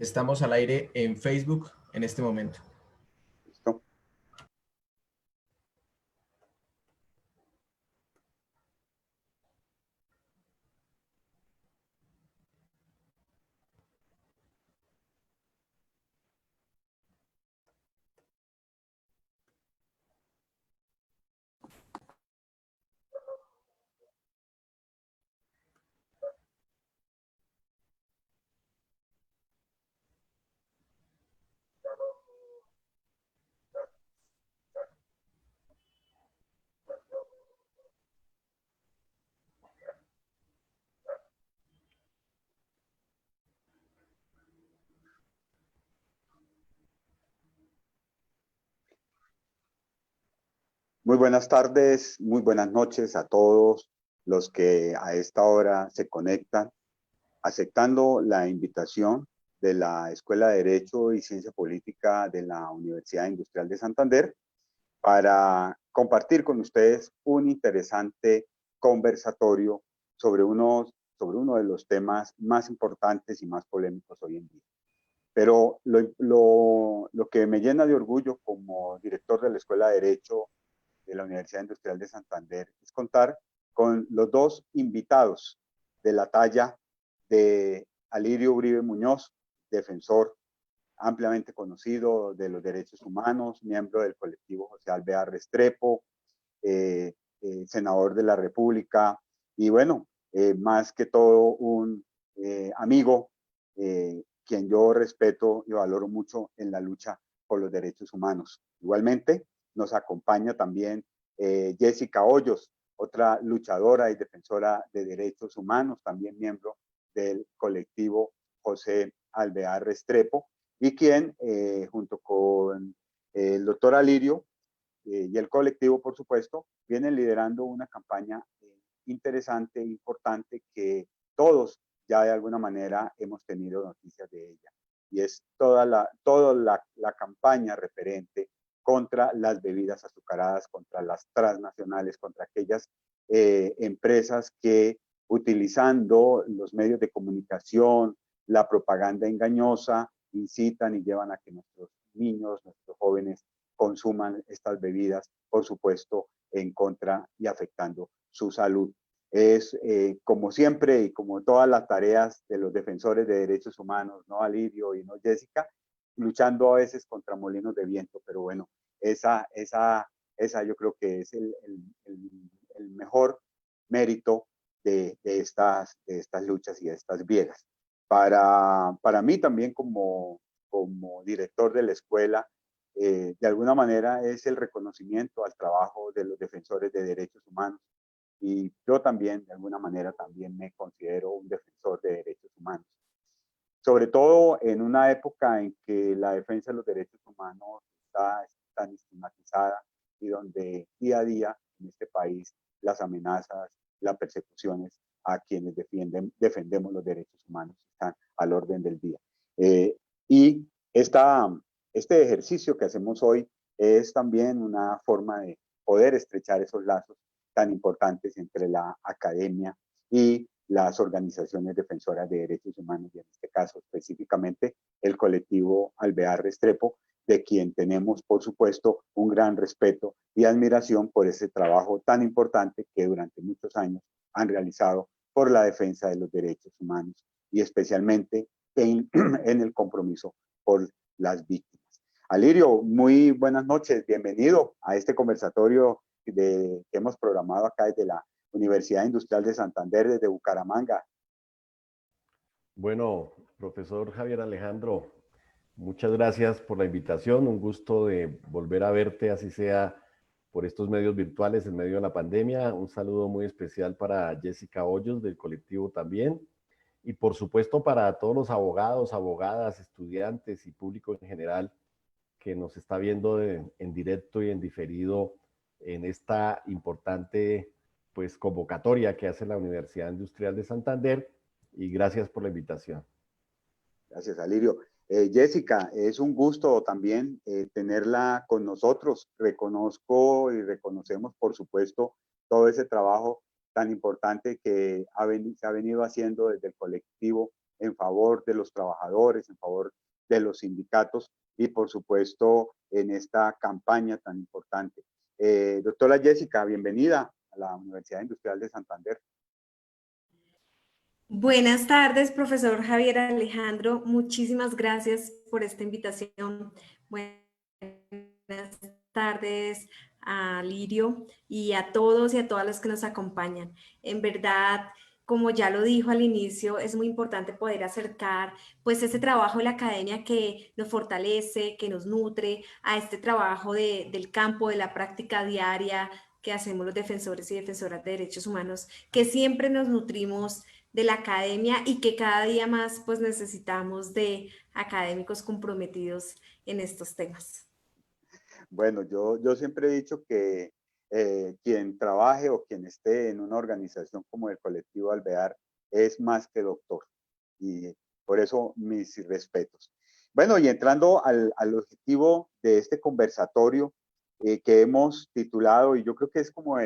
Estamos al aire en Facebook en este momento. ¿Listo? Muy buenas tardes, muy buenas noches a todos los que a esta hora se conectan, aceptando la invitación de la Escuela de Derecho y Ciencia Política de la Universidad Industrial de Santander para compartir con ustedes un interesante conversatorio sobre uno de los temas más importantes y más polémicos hoy en día. Pero lo que me llena de orgullo como director de la Escuela de Derecho de la Universidad Industrial de Santander es contar con los dos invitados de la talla de Alirio Uribe Muñoz, defensor ampliamente conocido de los derechos humanos, miembro del colectivo José Alvear Restrepo, senador de la República y bueno, más que todo un amigo quien yo respeto y valoro mucho en la lucha por los derechos humanos. Igualmente nos acompaña también Jessica Hoyos, otra luchadora y defensora de derechos humanos, también miembro del colectivo José Alvear Restrepo, y quien junto con el doctor Alirio y el colectivo, por supuesto, vienen liderando una campaña interesante, importante, que todos ya de alguna manera hemos tenido noticias de ella. Y es toda la campaña referente contra las bebidas azucaradas, contra las transnacionales, contra aquellas empresas que utilizando los medios de comunicación, la propaganda engañosa, incitan y llevan a que nuestros niños, nuestros jóvenes consuman estas bebidas, por supuesto, en contra y afectando su salud. Es como siempre y como todas las tareas de los defensores de derechos humanos, no Alirio y no Jessica, luchando a veces contra molinos de viento, pero bueno, esa yo creo que es el mejor mérito de estas luchas y de estas viejas. Para mí también como director de la escuela, de alguna manera es el reconocimiento al trabajo de los defensores de derechos humanos. Y yo también, de alguna manera, también me considero un defensor de derechos humanos. Sobre todo en una época en que la defensa de los derechos humanos está tan estigmatizada y donde día a día en este país las amenazas, las persecuciones a quienes defendemos los derechos humanos están al orden del día. Y este ejercicio que hacemos hoy es también una forma de poder estrechar esos lazos tan importantes entre la academia y las organizaciones defensoras de derechos humanos, y en este caso específicamente el colectivo Alvear Restrepo, de quien tenemos, por supuesto, un gran respeto y admiración por ese trabajo tan importante que durante muchos años han realizado por la defensa de los derechos humanos y especialmente en el compromiso por las víctimas. Alirio, muy buenas noches, bienvenido a este conversatorio que hemos programado acá desde la Universidad Industrial de Santander, desde Bucaramanga. Bueno, profesor Javier Alejandro, muchas gracias por la invitación, un gusto de volver a verte, así sea por estos medios virtuales en medio de la pandemia. Un saludo muy especial para Jessica Hoyos del colectivo también, y por supuesto para todos los abogados, abogadas, estudiantes y público en general que nos está viendo en directo y en diferido en esta importante pues convocatoria que hace la Universidad Industrial de Santander, y gracias por la invitación. Gracias, Alirio. Jessica, es un gusto también tenerla con nosotros. Reconozco y reconocemos, por supuesto, todo ese trabajo tan importante que se ha venido haciendo desde el colectivo en favor de los trabajadores, en favor de los sindicatos y por supuesto en esta campaña tan importante. Doctora Jessica, bienvenida a la Universidad Industrial de Santander. Buenas tardes, profesor Javier Alejandro. Muchísimas gracias por esta invitación. Buenas tardes a Lirio y a todos y a todas las que nos acompañan. En verdad, como ya lo dijo al inicio, es muy importante poder acercar pues ese trabajo de la academia que nos fortalece, que nos nutre, a este trabajo del campo, de la práctica diaria que hacemos los defensores y defensoras de derechos humanos, que siempre nos nutrimos de la academia y que cada día más pues necesitamos de académicos comprometidos en estos temas. Bueno, yo siempre he dicho que quien trabaje o quien esté en una organización como el Colectivo Alvear es más que doctor y por eso mis respetos. Bueno, y entrando al objetivo de este conversatorio que hemos titulado, y yo creo que es como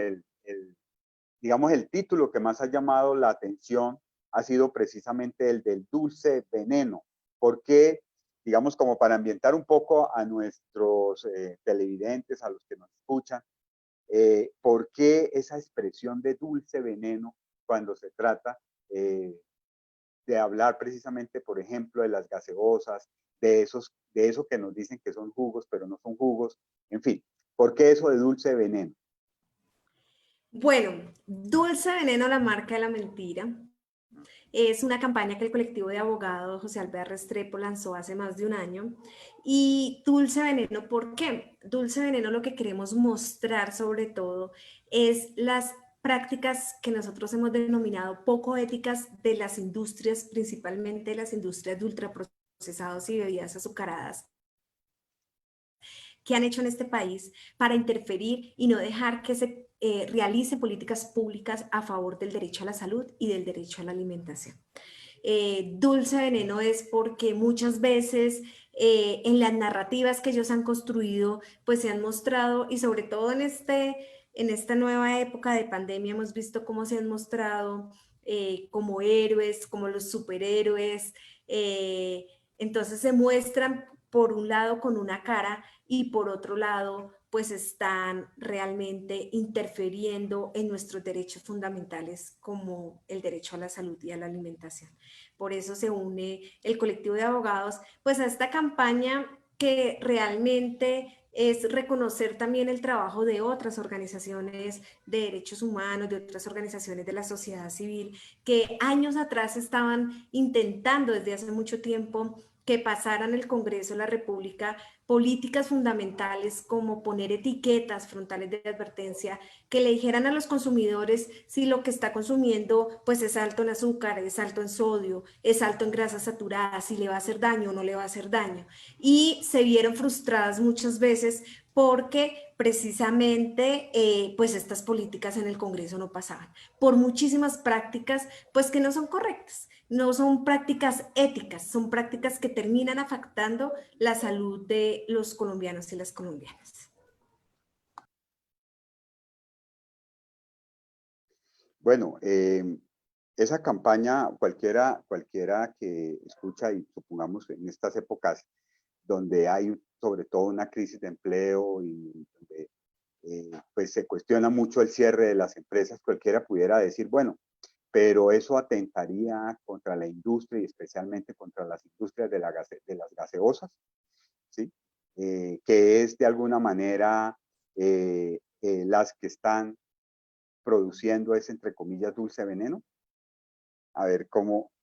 digamos, el título que más ha llamado la atención ha sido precisamente el del dulce veneno. Porque, digamos, como para ambientar un poco a nuestros televidentes, a los que nos escuchan, ¿por qué esa expresión de dulce veneno cuando se trata de hablar precisamente, por ejemplo, de las gaseosas, de eso que nos dicen que son jugos, pero no son jugos? En fin, ¿por qué eso de dulce veneno? Bueno, Dulce Veneno, la marca de la mentira, es una campaña que el colectivo de abogados José Alvear Restrepo lanzó hace más de un año. Y Dulce Veneno, ¿por qué? Dulce Veneno, lo que queremos mostrar sobre todo es las prácticas que nosotros hemos denominado poco éticas de las industrias, principalmente las industrias de ultraprocesados y bebidas azucaradas, que han hecho en este país para interferir y no dejar que se realice políticas públicas a favor del derecho a la salud y del derecho a la alimentación. Dulce veneno es porque muchas veces en las narrativas que ellos han construido, pues se han mostrado, y sobre todo en esta nueva época de pandemia hemos visto cómo se han mostrado como héroes, como los superhéroes. Entonces se muestran por un lado con una cara y por otro lado pues están realmente interfiriendo en nuestros derechos fundamentales como el derecho a la salud y a la alimentación. Por eso se une el colectivo de abogados pues a esta campaña que realmente es reconocer también el trabajo de otras organizaciones de derechos humanos, de otras organizaciones de la sociedad civil, que años atrás estaban intentando desde hace mucho tiempo que pasaran el Congreso de la República políticas fundamentales como poner etiquetas frontales de advertencia que le dijeran a los consumidores si lo que está consumiendo pues es alto en azúcar, es alto en sodio, es alto en grasas saturadas, si le va a hacer daño o no le va a hacer daño. Y se vieron frustradas muchas veces porque precisamente pues estas políticas en el Congreso no pasaban por muchísimas prácticas pues que no son correctas. No son prácticas éticas, son prácticas que terminan afectando la salud de los colombianos y las colombianas. Bueno, esa campaña, cualquiera que escucha, y supongamos en estas épocas donde hay sobre todo una crisis de empleo y donde pues se cuestiona mucho el cierre de las empresas, cualquiera pudiera decir, bueno, pero eso atentaría contra la industria y especialmente contra las industrias de las gaseosas, ¿sí? Que es de alguna manera las que están produciendo ese, entre comillas, dulce veneno. A ver cómo.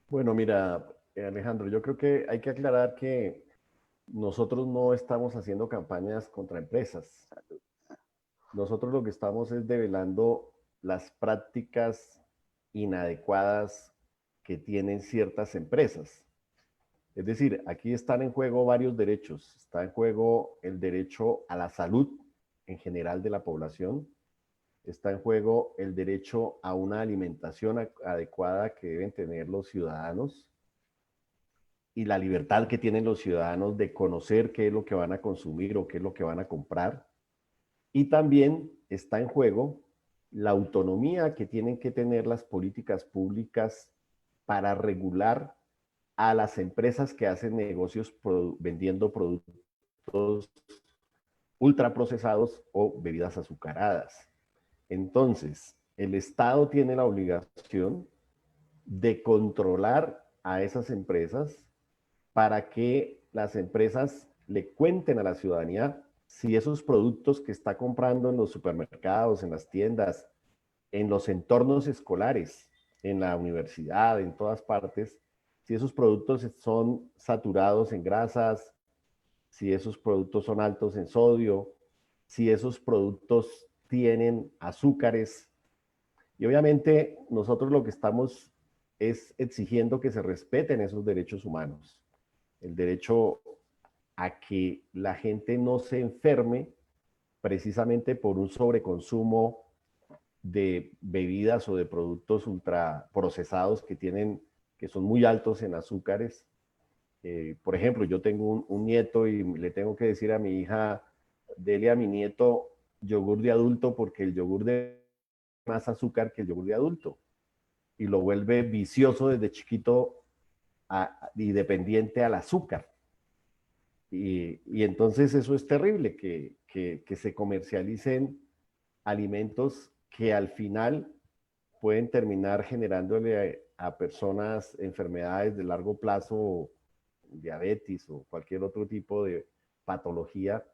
Bueno, mira, Alejandro, yo creo que hay que aclarar que nosotros no estamos haciendo campañas contra empresas. Nosotros lo que estamos es develando las prácticas inadecuadas que tienen ciertas empresas. Es decir, aquí están en juego varios derechos. Está en juego el derecho a la salud en general de la población. Está en juego el derecho a una alimentación adecuada que deben tener los ciudadanos y la libertad que tienen los ciudadanos de conocer qué es lo que van a consumir o qué es lo que van a comprar. Y también está en juego la autonomía que tienen que tener las políticas públicas para regular a las empresas que hacen negocios vendiendo productos ultraprocesados o bebidas azucaradas. Entonces, el Estado tiene la obligación de controlar a esas empresas para que las empresas le cuenten a la ciudadanía si esos productos que está comprando en los supermercados, en las tiendas, en los entornos escolares, en la universidad, en todas partes, si esos productos son saturados en grasas, si esos productos son altos en sodio, si esos productos tienen azúcares. Y obviamente nosotros lo que estamos es exigiendo que se respeten esos derechos humanos. El derecho a que la gente no se enferme precisamente por un sobreconsumo de bebidas o de productos ultraprocesados que son muy altos en azúcares. Por ejemplo, yo tengo un nieto y le tengo que decir a mi hija, dele a mi nieto yogur de adulto porque el yogur de más azúcar que el yogur de adulto. Y lo vuelve vicioso desde chiquito y dependiente al azúcar. Y entonces eso es terrible, que se comercialicen alimentos que al final pueden terminar generándole a personas enfermedades de largo plazo, diabetes o cualquier otro tipo de patología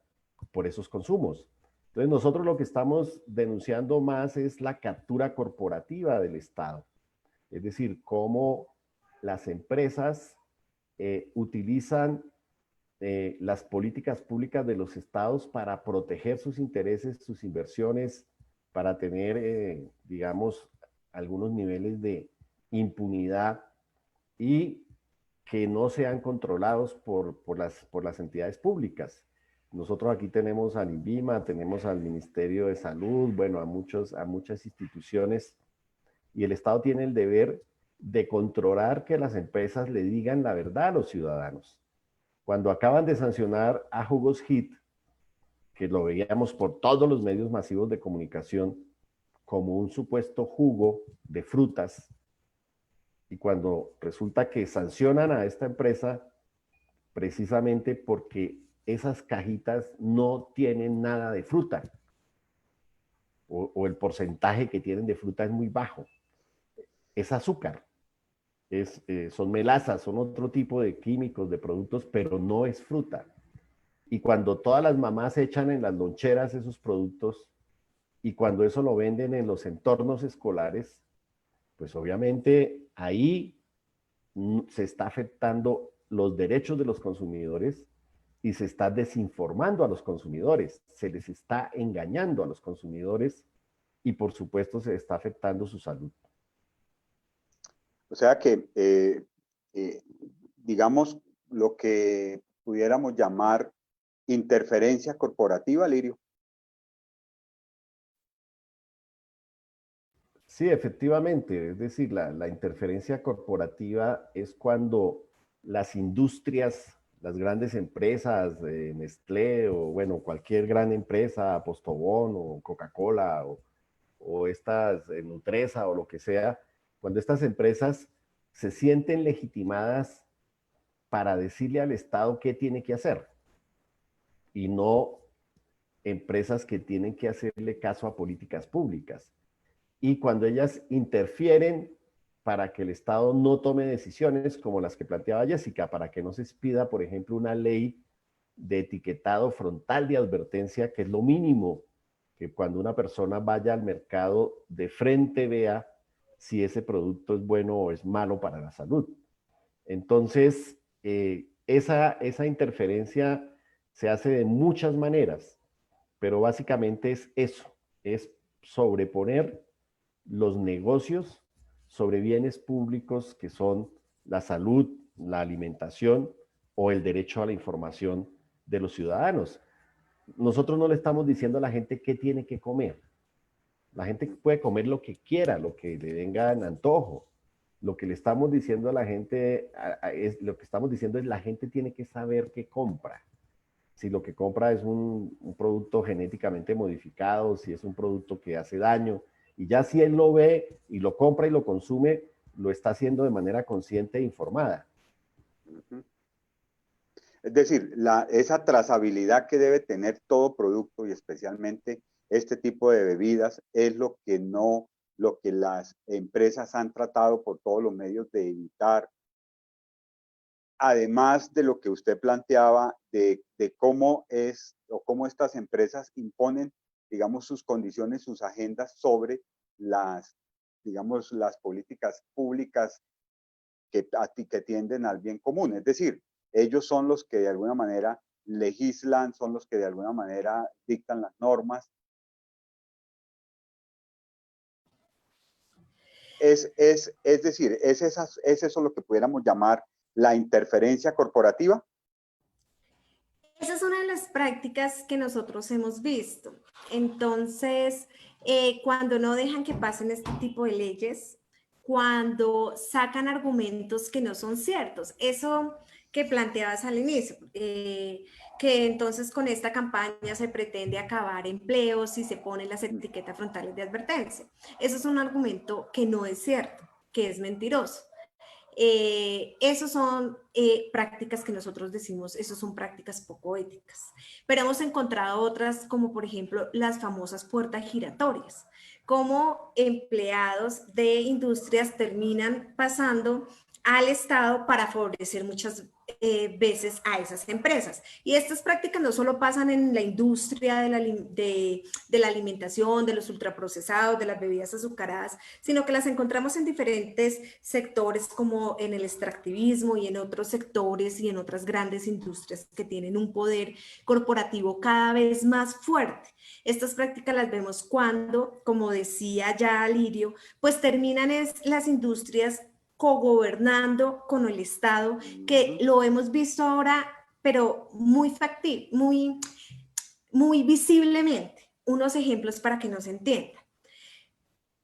por esos consumos. Entonces nosotros lo que estamos denunciando más es la captura corporativa del Estado. Es decir, cómo las empresas utilizan las políticas públicas de los estados para proteger sus intereses, sus inversiones, para tener, digamos, algunos niveles de impunidad y que no sean controlados por las entidades públicas. Nosotros aquí tenemos al INVIMA, tenemos al Ministerio de Salud, bueno, a muchas instituciones, y el Estado tiene el deber de controlar que las empresas le digan la verdad a los ciudadanos. Cuando acaban de sancionar a Jugos Hit, que lo veíamos por todos los medios masivos de comunicación como un supuesto jugo de frutas, y cuando resulta que sancionan a esta empresa precisamente porque esas cajitas no tienen nada de fruta, o el porcentaje que tienen de fruta es muy bajo, es azúcar. Son melazas, son otro tipo de químicos, de productos, pero no es fruta. Y cuando todas las mamás echan en las loncheras esos productos y cuando eso lo venden en los entornos escolares, pues obviamente ahí se está afectando los derechos de los consumidores y se está desinformando a los consumidores, se les está engañando a los consumidores y por supuesto se está afectando su salud. O sea que, digamos, lo que pudiéramos llamar interferencia corporativa, Lirio. Sí, efectivamente, es decir, la interferencia corporativa es cuando las industrias, las grandes empresas, Nestlé o bueno, cualquier gran empresa, Postobón o Coca-Cola o estas Nutresa o lo que sea, cuando estas empresas se sienten legitimadas para decirle al Estado qué tiene que hacer y no empresas que tienen que hacerle caso a políticas públicas. Y cuando ellas interfieren para que el Estado no tome decisiones como las que planteaba Jessica, para que no se expida, por ejemplo, una ley de etiquetado frontal de advertencia, que es lo mínimo, que cuando una persona vaya al mercado de frente vea si ese producto es bueno o es malo para la salud. Entonces, esa interferencia se hace de muchas maneras, pero básicamente es eso, es sobreponer los negocios sobre bienes públicos que son la salud, la alimentación o el derecho a la información de los ciudadanos. Nosotros no le estamos diciendo a la gente qué tiene que comer. La gente puede comer lo que quiera, lo que le venga en antojo. Lo que le estamos diciendo a la gente lo que estamos diciendo es la gente tiene que saber qué compra. Si lo que compra es un producto genéticamente modificado, si es un producto que hace daño, Y ya si él lo ve y lo compra y lo consume, lo está haciendo de manera consciente e informada. Es decir, esa trazabilidad que debe tener todo producto y especialmente este tipo de bebidas es lo que las empresas han tratado por todos los medios de evitar. Además de lo que usted planteaba de cómo es o cómo estas empresas imponen, digamos, sus condiciones, sus agendas sobre digamos, las políticas públicas que tienden al bien común. Es decir, ellos son los que de alguna manera legislan, son los que de alguna manera dictan las normas. Es decir, es eso lo que pudiéramos llamar la interferencia corporativa. Esa es una de las prácticas que nosotros hemos visto. Entonces, cuando no dejan que pasen este tipo de leyes, cuando sacan argumentos que no son ciertos, eso que planteabas al inicio, que entonces con esta campaña se pretende acabar empleos y se ponen las etiquetas frontales de advertencia. Eso es un argumento que no es cierto, que es mentiroso. Esas son prácticas que nosotros decimos, esas son prácticas poco éticas. Pero hemos encontrado otras como por ejemplo las famosas puertas giratorias, como empleados de industrias terminan pasando al Estado para favorecer muchas veces a esas empresas. Y estas prácticas no solo pasan en la industria de la alimentación, de los ultraprocesados, de las bebidas azucaradas, sino que las encontramos en diferentes sectores como en el extractivismo y en otros sectores y en otras grandes industrias que tienen un poder corporativo cada vez más fuerte. Estas prácticas las vemos cuando, como decía ya Lirio, pues terminan las industrias cogobernando con el Estado, que lo hemos visto ahora, pero muy factible, muy visiblemente. Unos ejemplos para que nos entiendan.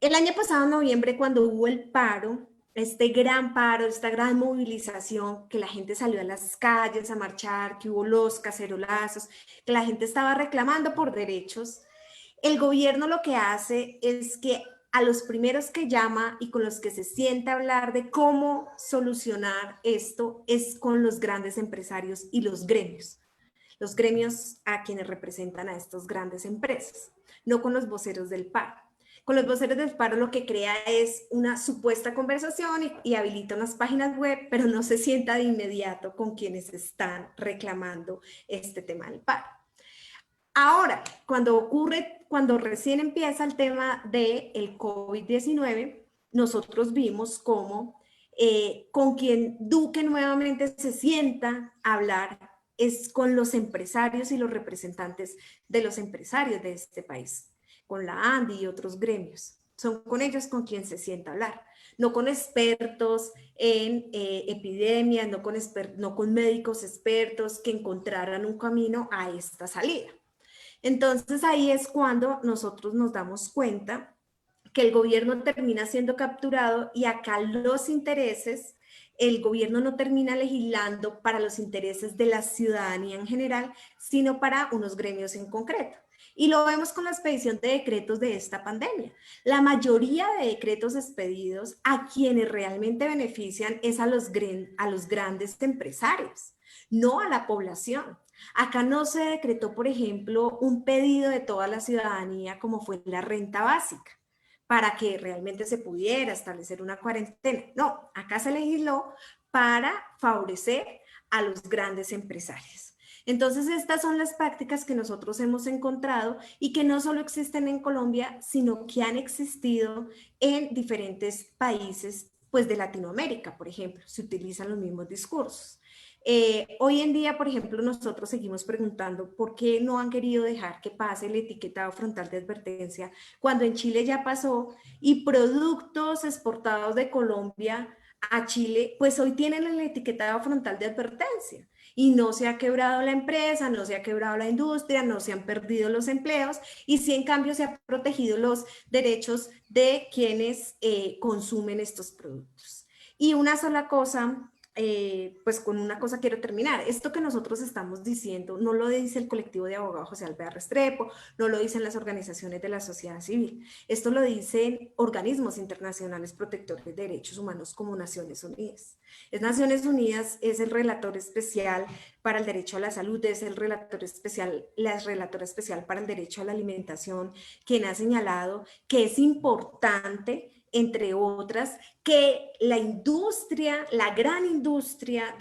El año pasado, en noviembre, cuando hubo el paro, este gran paro, esta gran movilización, que la gente salió a las calles a marchar, que hubo los cacerolazos, que la gente estaba reclamando por derechos, el gobierno lo que hace es que a los primeros que llama y con los que se sienta a hablar de cómo solucionar esto es con los grandes empresarios y los gremios a quienes representan a estas grandes empresas, no con los voceros del paro. Con los voceros del paro lo que crea es una supuesta conversación y habilita unas páginas web, pero no se sienta de inmediato con quienes están reclamando este tema del paro. Ahora, cuando recién empieza el tema del COVID-19, nosotros vimos cómo con quien Duque nuevamente se sienta a hablar es con los empresarios y los representantes de los empresarios de este país, con la ANDI y otros gremios. Son con ellos con quien se sienta a hablar, no con expertos en epidemias, no con médicos expertos que encontraran un camino a esta salida. Entonces ahí es cuando nosotros nos damos cuenta que el gobierno termina siendo capturado y acá los intereses, el gobierno no termina legislando para los intereses de la ciudadanía en general, sino para unos gremios en concreto. Y lo vemos con la expedición de decretos de esta pandemia. La mayoría de decretos expedidos a quienes realmente benefician es a los grandes empresarios, no a la población. Acá no se decretó, por ejemplo, un pedido de toda la ciudadanía como fue la renta básica, para que realmente se pudiera establecer una cuarentena. No, acá se legisló para favorecer a los grandes empresarios. Entonces, estas son las prácticas que nosotros hemos encontrado y que no solo existen en Colombia, sino que han existido en diferentes países, pues de Latinoamérica, por ejemplo, se utilizan los mismos discursos. Hoy en día, por ejemplo, nosotros seguimos preguntando por qué no han querido dejar que pase el etiquetado frontal de advertencia cuando en Chile ya pasó y productos exportados de Colombia a Chile, pues hoy tienen el etiquetado frontal de advertencia y no se ha quebrado la empresa, no se ha quebrado la industria, no se han perdido los empleos y sí en cambio se han protegido los derechos de quienes consumen estos productos. Y una sola cosa pues con una cosa quiero terminar. Esto que nosotros estamos diciendo no lo dice el colectivo de abogados José Alvear Restrepo, no lo dicen las organizaciones de la sociedad civil. Esto lo dicen organismos internacionales protectores de derechos humanos como Naciones Unidas. Naciones Unidas es el relator especial para el derecho a la salud, es el relator especial, la relatora especial para el derecho a la alimentación, quien ha señalado que es importante, entre otras, que la industria, la gran industria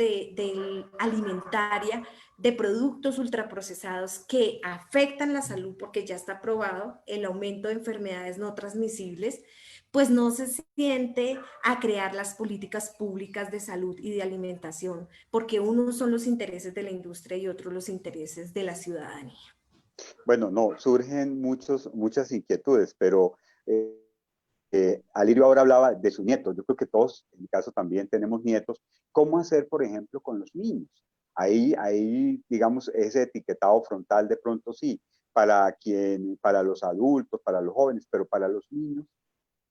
alimentaria de productos ultraprocesados que afectan la salud, porque ya está probado el aumento de enfermedades no transmisibles, pues no se siente a crear las políticas públicas de salud y de alimentación, porque unos son los intereses de la industria y otros los intereses de la ciudadanía. Bueno, no, surgen muchas inquietudes, pero Alirio ahora hablaba de sus nietos. Yo creo que todos, en mi caso también, tenemos nietos. ¿Cómo hacer, por ejemplo, con los niños? Ahí, digamos, ese etiquetado frontal de pronto sí, para los adultos, para los jóvenes, pero para los niños,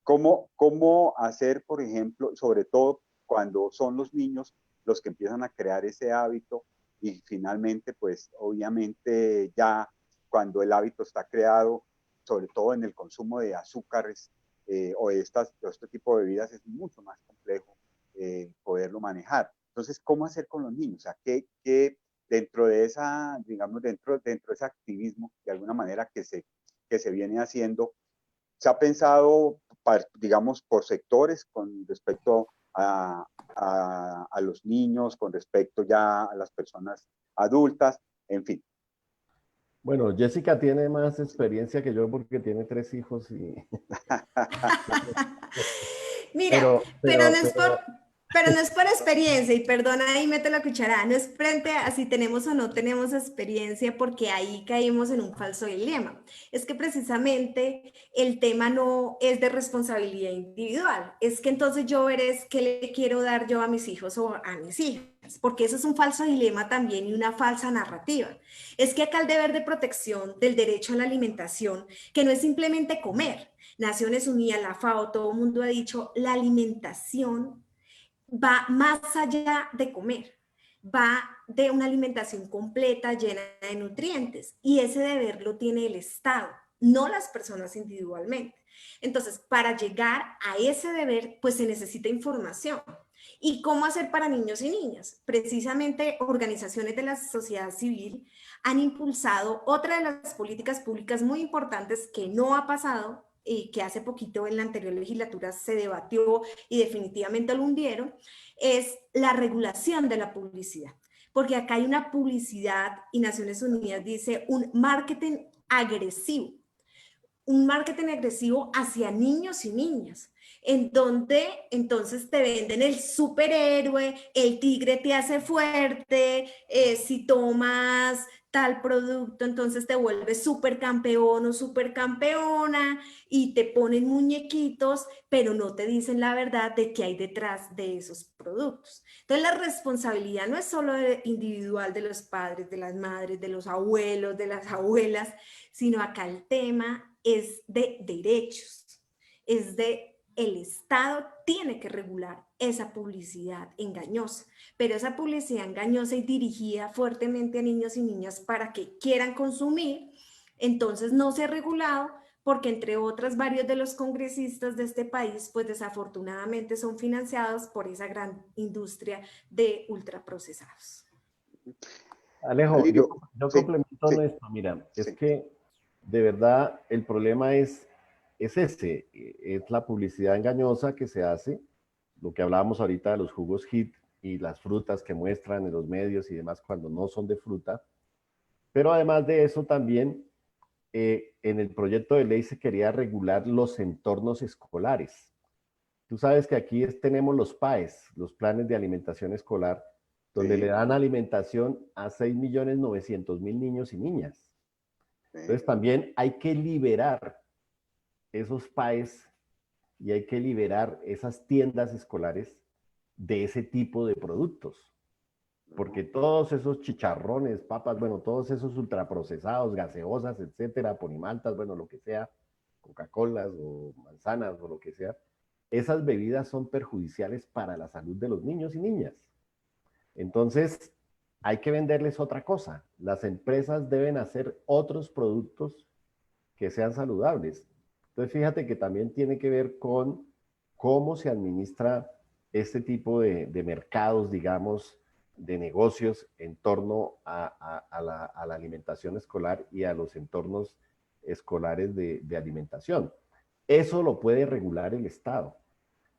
¿cómo hacer, por ejemplo, sobre todo cuando son los niños los que empiezan a crear ese hábito y finalmente, pues, obviamente ya cuando el hábito está creado, sobre todo en el consumo de azúcares, o de este tipo de bebidas, es mucho más complejo poderlo manejar. Entonces, ¿cómo hacer con los niños? O sea, ¿qué dentro de esa, digamos, dentro de ese activismo, de alguna manera que se viene haciendo, se ha pensado, digamos, por sectores con respecto a los niños, con respecto ya a las personas adultas, en fin? Bueno, Jessica tiene más experiencia que yo porque tiene 3 hijos y... Mira, Pero, pero pero, no es pero, pero no es por experiencia, y perdona ahí mete la cucharada, no es frente a si tenemos o no tenemos experiencia, porque ahí caímos en un falso dilema. Es que precisamente el tema no es de responsabilidad individual, es que entonces yo veré qué le quiero dar yo a mis hijos o a mis hijas, porque eso es un falso dilema también y una falsa narrativa. Es que acá el deber de protección del derecho a la alimentación, que no es simplemente comer. Naciones Unidas, la FAO, todo el mundo ha dicho, la alimentación va más allá de comer, va de una alimentación completa, llena de nutrientes, y ese deber lo tiene el Estado, no las personas individualmente. Entonces, para llegar a ese deber, pues se necesita información. ¿Y cómo hacer para niños y niñas? Precisamente organizaciones de la sociedad civil han impulsado otra de las políticas públicas muy importantes que no ha pasado y que hace poquito en la anterior legislatura se debatió y definitivamente lo hundieron, es la regulación de la publicidad. Porque acá hay una publicidad y Naciones Unidas dice un marketing agresivo hacia niños y niñas, en donde entonces te venden el superhéroe, el tigre te hace fuerte, si tomas tal producto, entonces te vuelves supercampeón o supercampeona y te ponen muñequitos, pero no te dicen la verdad de qué hay detrás de esos productos. Entonces la responsabilidad no es solo individual de los padres, de las madres, de los abuelos, de las abuelas, sino acá el tema es de derechos, es de el Estado tiene que regular esa publicidad engañosa, pero esa publicidad engañosa y dirigida fuertemente a niños y niñas para que quieran consumir, entonces no se ha regulado porque entre otras varios de los congresistas de este país pues desafortunadamente son financiados por esa gran industria de ultraprocesados. Alejo, Alirio, yo sí, complemento sí, esto. Mira, es sí. que de verdad el problema es ese, es la publicidad engañosa que se hace, lo que hablábamos ahorita de los jugos HIT y las frutas que muestran en los medios y demás cuando no son de fruta. Pero además de eso también en el proyecto de ley se quería regular los entornos escolares. Tú sabes que aquí tenemos los PAES, los planes de alimentación escolar, donde le Sí, dan alimentación a 6.900.000 niños y niñas. Entonces sí. también hay que liberar esos PAES y hay que liberar esas tiendas escolares de ese tipo de productos. Porque todos esos chicharrones, papas, bueno, todos esos ultraprocesados, gaseosas, etcétera, ponimaltas, bueno, lo que sea, Coca-Colas o manzanas o lo que sea, esas bebidas son perjudiciales para la salud de los niños y niñas. Entonces, hay que venderles otra cosa. Las empresas deben hacer otros productos que sean saludables. Entonces, fíjate que también tiene que ver con cómo se administra este tipo de mercados, digamos, de negocios en torno a la alimentación escolar y a los entornos escolares de alimentación. Eso lo puede regular el Estado.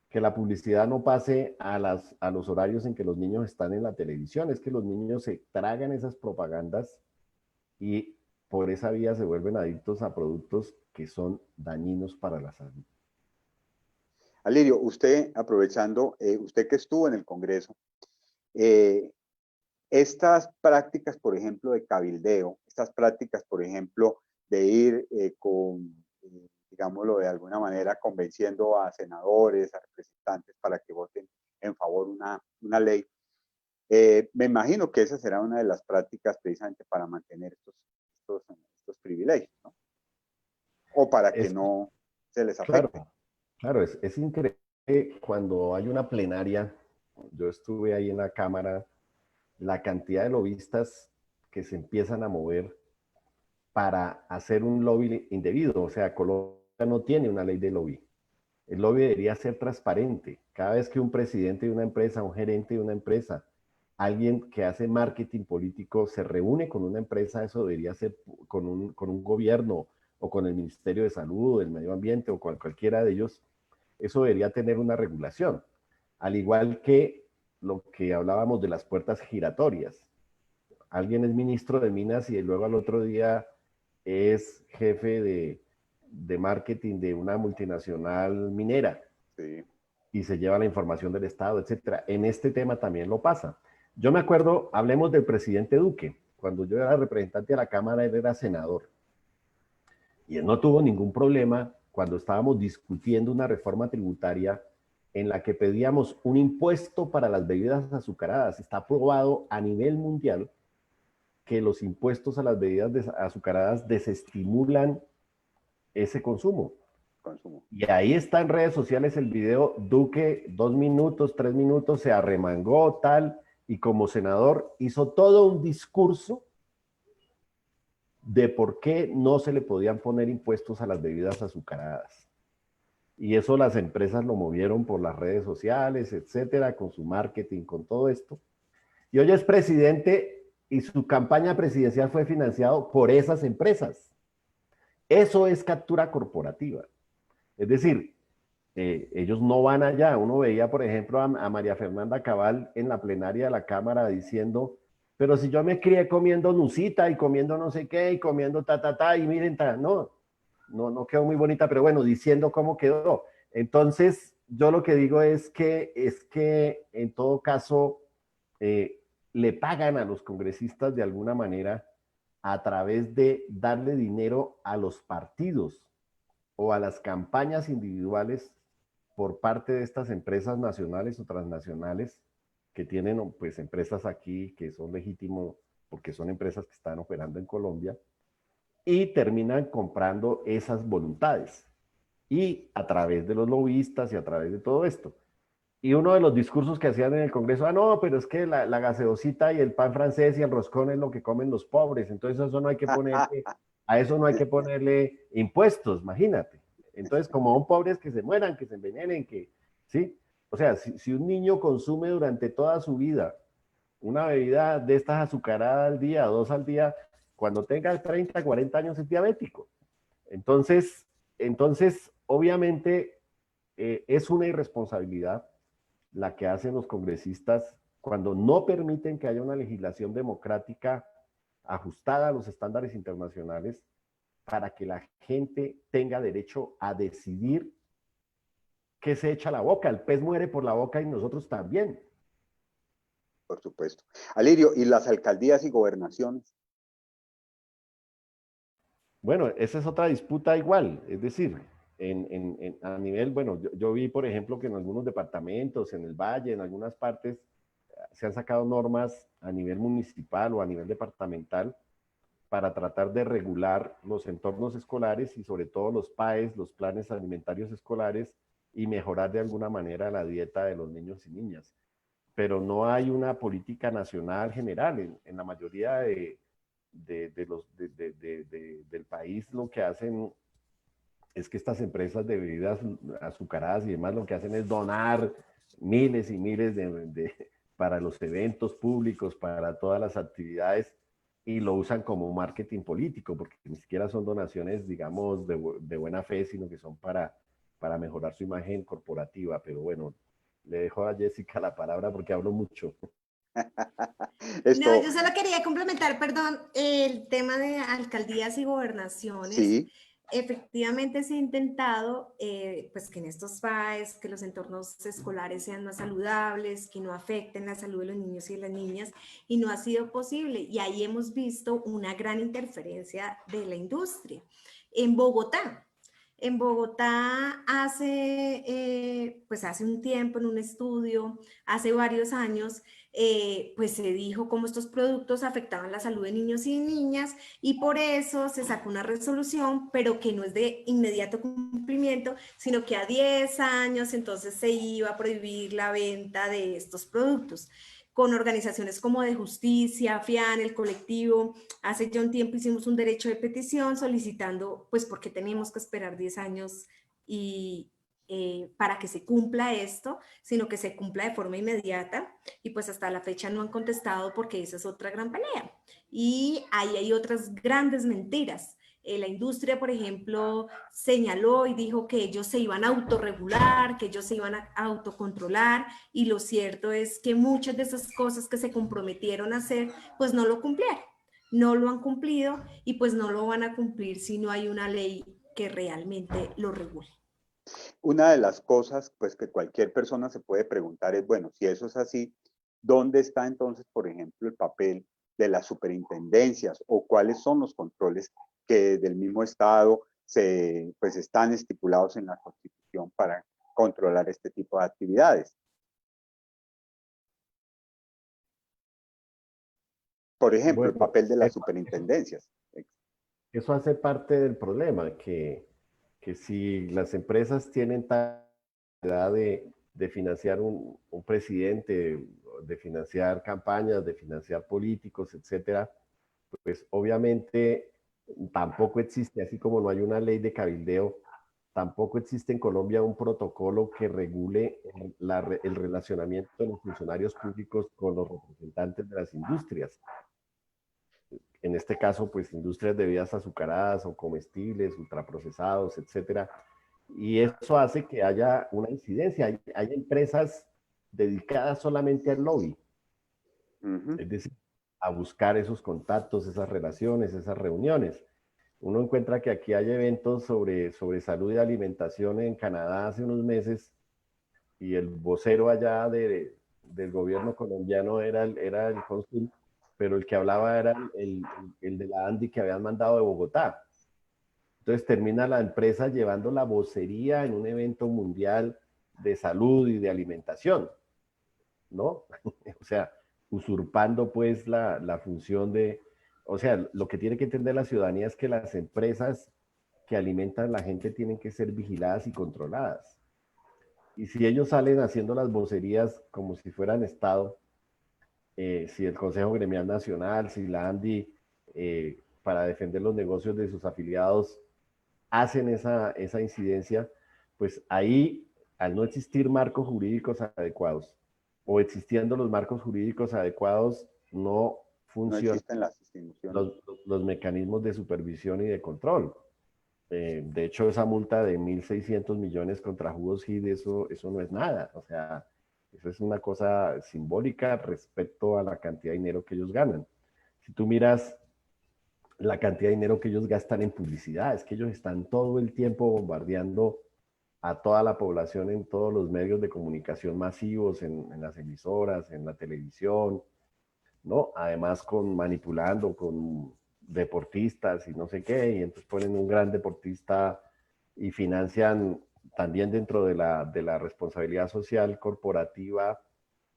Que la publicidad no pase a los horarios en que los niños están en la televisión, es que los niños se tragan esas propagandas y por esa vía se vuelven adictos a productos que son dañinos para la salud. Alirio, usted, aprovechando, usted que estuvo en el Congreso, estas prácticas, por ejemplo, de cabildeo, estas prácticas, por ejemplo, de ir digámoslo de alguna manera, convenciendo a senadores, a representantes para que voten en favor una ley, me imagino que esa será una de las prácticas precisamente para mantener estos privilegios, ¿no? O para que no se les afecte. Claro, claro, es increíble cuando hay una plenaria, yo estuve ahí en la Cámara, la cantidad de lobistas que se empiezan a mover para hacer un lobby indebido. O sea, Colombia no tiene una ley de lobby. El lobby debería ser transparente. Cada vez que un presidente de una empresa, un gerente de una empresa, alguien que hace marketing político se reúne con una empresa, eso debería ser con un gobierno o con el Ministerio de Salud, del Medio Ambiente o con cualquiera de ellos. Eso debería tener una regulación. Al igual que lo que hablábamos de las puertas giratorias. Alguien es ministro de Minas y luego al otro día es jefe de marketing de una multinacional minera. Sí. Y se lleva la información del Estado, etcétera. En este tema también lo pasa. Yo me acuerdo, hablemos del presidente Duque. Cuando yo era representante de la Cámara, él era senador. Y él no tuvo ningún problema cuando estábamos discutiendo una reforma tributaria en la que pedíamos un impuesto para las bebidas azucaradas. Está aprobado a nivel mundial que los impuestos a las bebidas azucaradas desestimulan ese consumo. Y ahí está en redes sociales el video, Duque 2 minutos, 3 minutos, se arremangó tal, y como senador hizo todo un discurso de por qué no se le podían poner impuestos a las bebidas azucaradas. Y eso las empresas lo movieron por las redes sociales, etcétera, con su marketing, con todo esto. Y hoy es presidente y su campaña presidencial fue financiado por esas empresas. Eso es captura corporativa. Es decir, ellos no van allá. Uno veía, por ejemplo, a María Fernanda Cabal en la plenaria de la Cámara diciendo, pero si yo me crié comiendo nucita y comiendo no sé qué y comiendo y miren, no quedó muy bonita, pero bueno, diciendo cómo quedó. Entonces, yo lo que digo es que en todo caso le pagan a los congresistas de alguna manera a través de darle dinero a los partidos o a las campañas individuales por parte de estas empresas nacionales o transnacionales que tienen pues empresas aquí que son legítimos porque son empresas que están operando en Colombia y terminan comprando esas voluntades y a través de los lobistas y a través de todo esto. Y uno de los discursos que hacían en el Congreso, no, pero es que la gaseosita y el pan francés y el roscón es lo que comen los pobres, entonces eso no hay que ponerle, a eso no hay que ponerle impuestos, imagínate. Entonces, como son pobres que se mueran, que se envenenen, ¿sí? O sea, si un niño consume durante toda su vida una bebida de estas azucaradas al día, 2 al día, cuando tenga 30, 40 años es diabético. Entonces obviamente, es una irresponsabilidad la que hacen los congresistas cuando no permiten que haya una legislación democrática ajustada a los estándares internacionales para que la gente tenga derecho a decidir qué se echa a la boca. El pez muere por la boca y nosotros también. Por supuesto. Alirio, ¿y las alcaldías y gobernaciones? Bueno, esa es otra disputa igual, es decir, a nivel, bueno, yo vi, por ejemplo, que en algunos departamentos, en el Valle, en algunas partes, se han sacado normas a nivel municipal o a nivel departamental para tratar de regular los entornos escolares y sobre todo los PAES, los planes alimentarios escolares, y mejorar de alguna manera la dieta de los niños y niñas. pero no hay una política nacional general. En la mayoría del país lo que hacen es que estas empresas de bebidas azucaradas y demás lo que hacen es donar miles y miles para los eventos públicos, para todas las actividades, y lo usan como marketing político, porque ni siquiera son donaciones, digamos, de buena fe, sino que son para mejorar su imagen corporativa. Pero bueno, le dejo a Jessica la palabra porque hablo mucho. No, yo solo quería complementar, perdón, el tema de alcaldías y gobernaciones. Sí. Efectivamente se ha intentado pues que en estos PAES, que los entornos escolares sean más saludables, que no afecten la salud de los niños y de las niñas, y no ha sido posible. Y ahí hemos visto una gran interferencia de la industria. En Bogotá pues hace un tiempo, en un estudio, hace varios años, pues se dijo cómo estos productos afectaban la salud de niños y niñas, y por eso se sacó una resolución, pero que no es de inmediato cumplimiento, sino que a 10 años entonces se iba a prohibir la venta de estos productos. Con organizaciones como de justicia, FIAN, el colectivo, hace ya un tiempo hicimos un derecho de petición solicitando, pues porque tenemos que esperar 10 años y para que se cumpla esto, sino que se cumpla de forma inmediata, y pues hasta la fecha no han contestado porque esa es otra gran pelea. Y ahí hay otras grandes mentiras. La industria, por ejemplo, señaló y dijo que ellos se iban a autorregular, que ellos se iban a autocontrolar, y lo cierto es que muchas de esas cosas que se comprometieron a hacer, pues no lo cumplieron, no lo han cumplido, y pues no lo van a cumplir si no hay una ley que realmente lo regule. Una de las cosas pues que cualquier persona se puede preguntar es, bueno, si eso es así, ¿dónde está entonces, por ejemplo, el papel de las superintendencias o cuáles son los controles que del mismo Estado pues están estipulados en la Constitución para controlar este tipo de actividades? Por ejemplo, el Bueno, papel de las superintendencias. eso hace parte del problema, que si las empresas tienen capacidad de financiar un presidente, de financiar campañas, de financiar políticos, etcétera, pues obviamente tampoco existe, así como no hay una ley de cabildeo, tampoco existe en Colombia un protocolo que regule el relacionamiento de los funcionarios públicos con los representantes de las industrias. En este caso, pues industrias de bebidas azucaradas o comestibles, ultraprocesados, etcétera. Y eso hace que haya una incidencia. Hay empresas dedicadas solamente al lobby, es decir, a buscar esos contactos, esas relaciones, esas reuniones. Uno encuentra que aquí hay eventos sobre salud y alimentación en Canadá hace unos meses, y el vocero allá del gobierno colombiano era el cónsul, pero el que hablaba era el de la ANDI que habían mandado de Bogotá. Entonces termina la empresa llevando la vocería en un evento mundial de salud y de alimentación, ¿no? O sea, usurpando pues la función de... O sea, lo que tiene que entender la ciudadanía es que las empresas que alimentan a la gente tienen que ser vigiladas y controladas. Y si ellos salen haciendo las vocerías como si fueran Estado, si el Consejo Gremial Nacional, si la ANDI, para defender los negocios de sus afiliados, hacen esa incidencia, pues ahí, al no existir marcos jurídicos adecuados, o existiendo los marcos jurídicos adecuados, no No funcionan existen las instituciones. los mecanismos de supervisión y de control. De hecho, esa multa de 1.600 millones contra Jugos Gid, eso no es nada. O sea, eso es una cosa simbólica respecto a la cantidad de dinero que ellos ganan. Si tú miras la cantidad de dinero que ellos gastan en publicidad, es que ellos están todo el tiempo bombardeando a toda la población en todos los medios de comunicación masivos, en las emisoras, en la televisión, ¿no? Además manipulando con deportistas y no sé qué, y entonces ponen un gran deportista y financian también dentro de la responsabilidad social corporativa,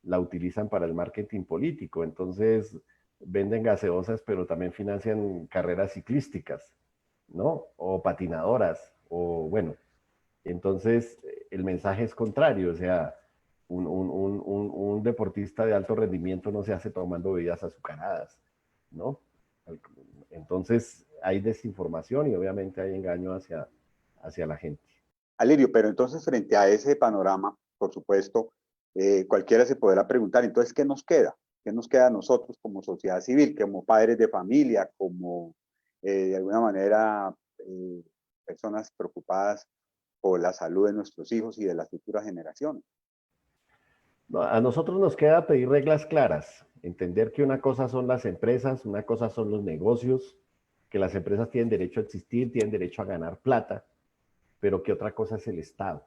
la utilizan para el marketing político. Entonces venden gaseosas, pero también financian carreras ciclísticas, ¿no? O patinadoras, o bueno. Entonces el mensaje es contrario, o sea, un deportista de alto rendimiento no se hace tomando bebidas azucaradas, ¿no? Entonces hay desinformación y obviamente hay engaño hacia la gente. Alirio, pero entonces frente a ese panorama, por supuesto, cualquiera se podrá preguntar, entonces, ¿qué nos queda? ¿Qué nos queda a nosotros como sociedad civil, como padres de familia, como de alguna manera personas preocupadas por la salud de nuestros hijos y de las futuras generaciones? No, a nosotros nos queda pedir reglas claras, entender que una cosa son las empresas, una cosa son los negocios, que las empresas tienen derecho a existir, tienen derecho a ganar plata, pero que otra cosa es el Estado.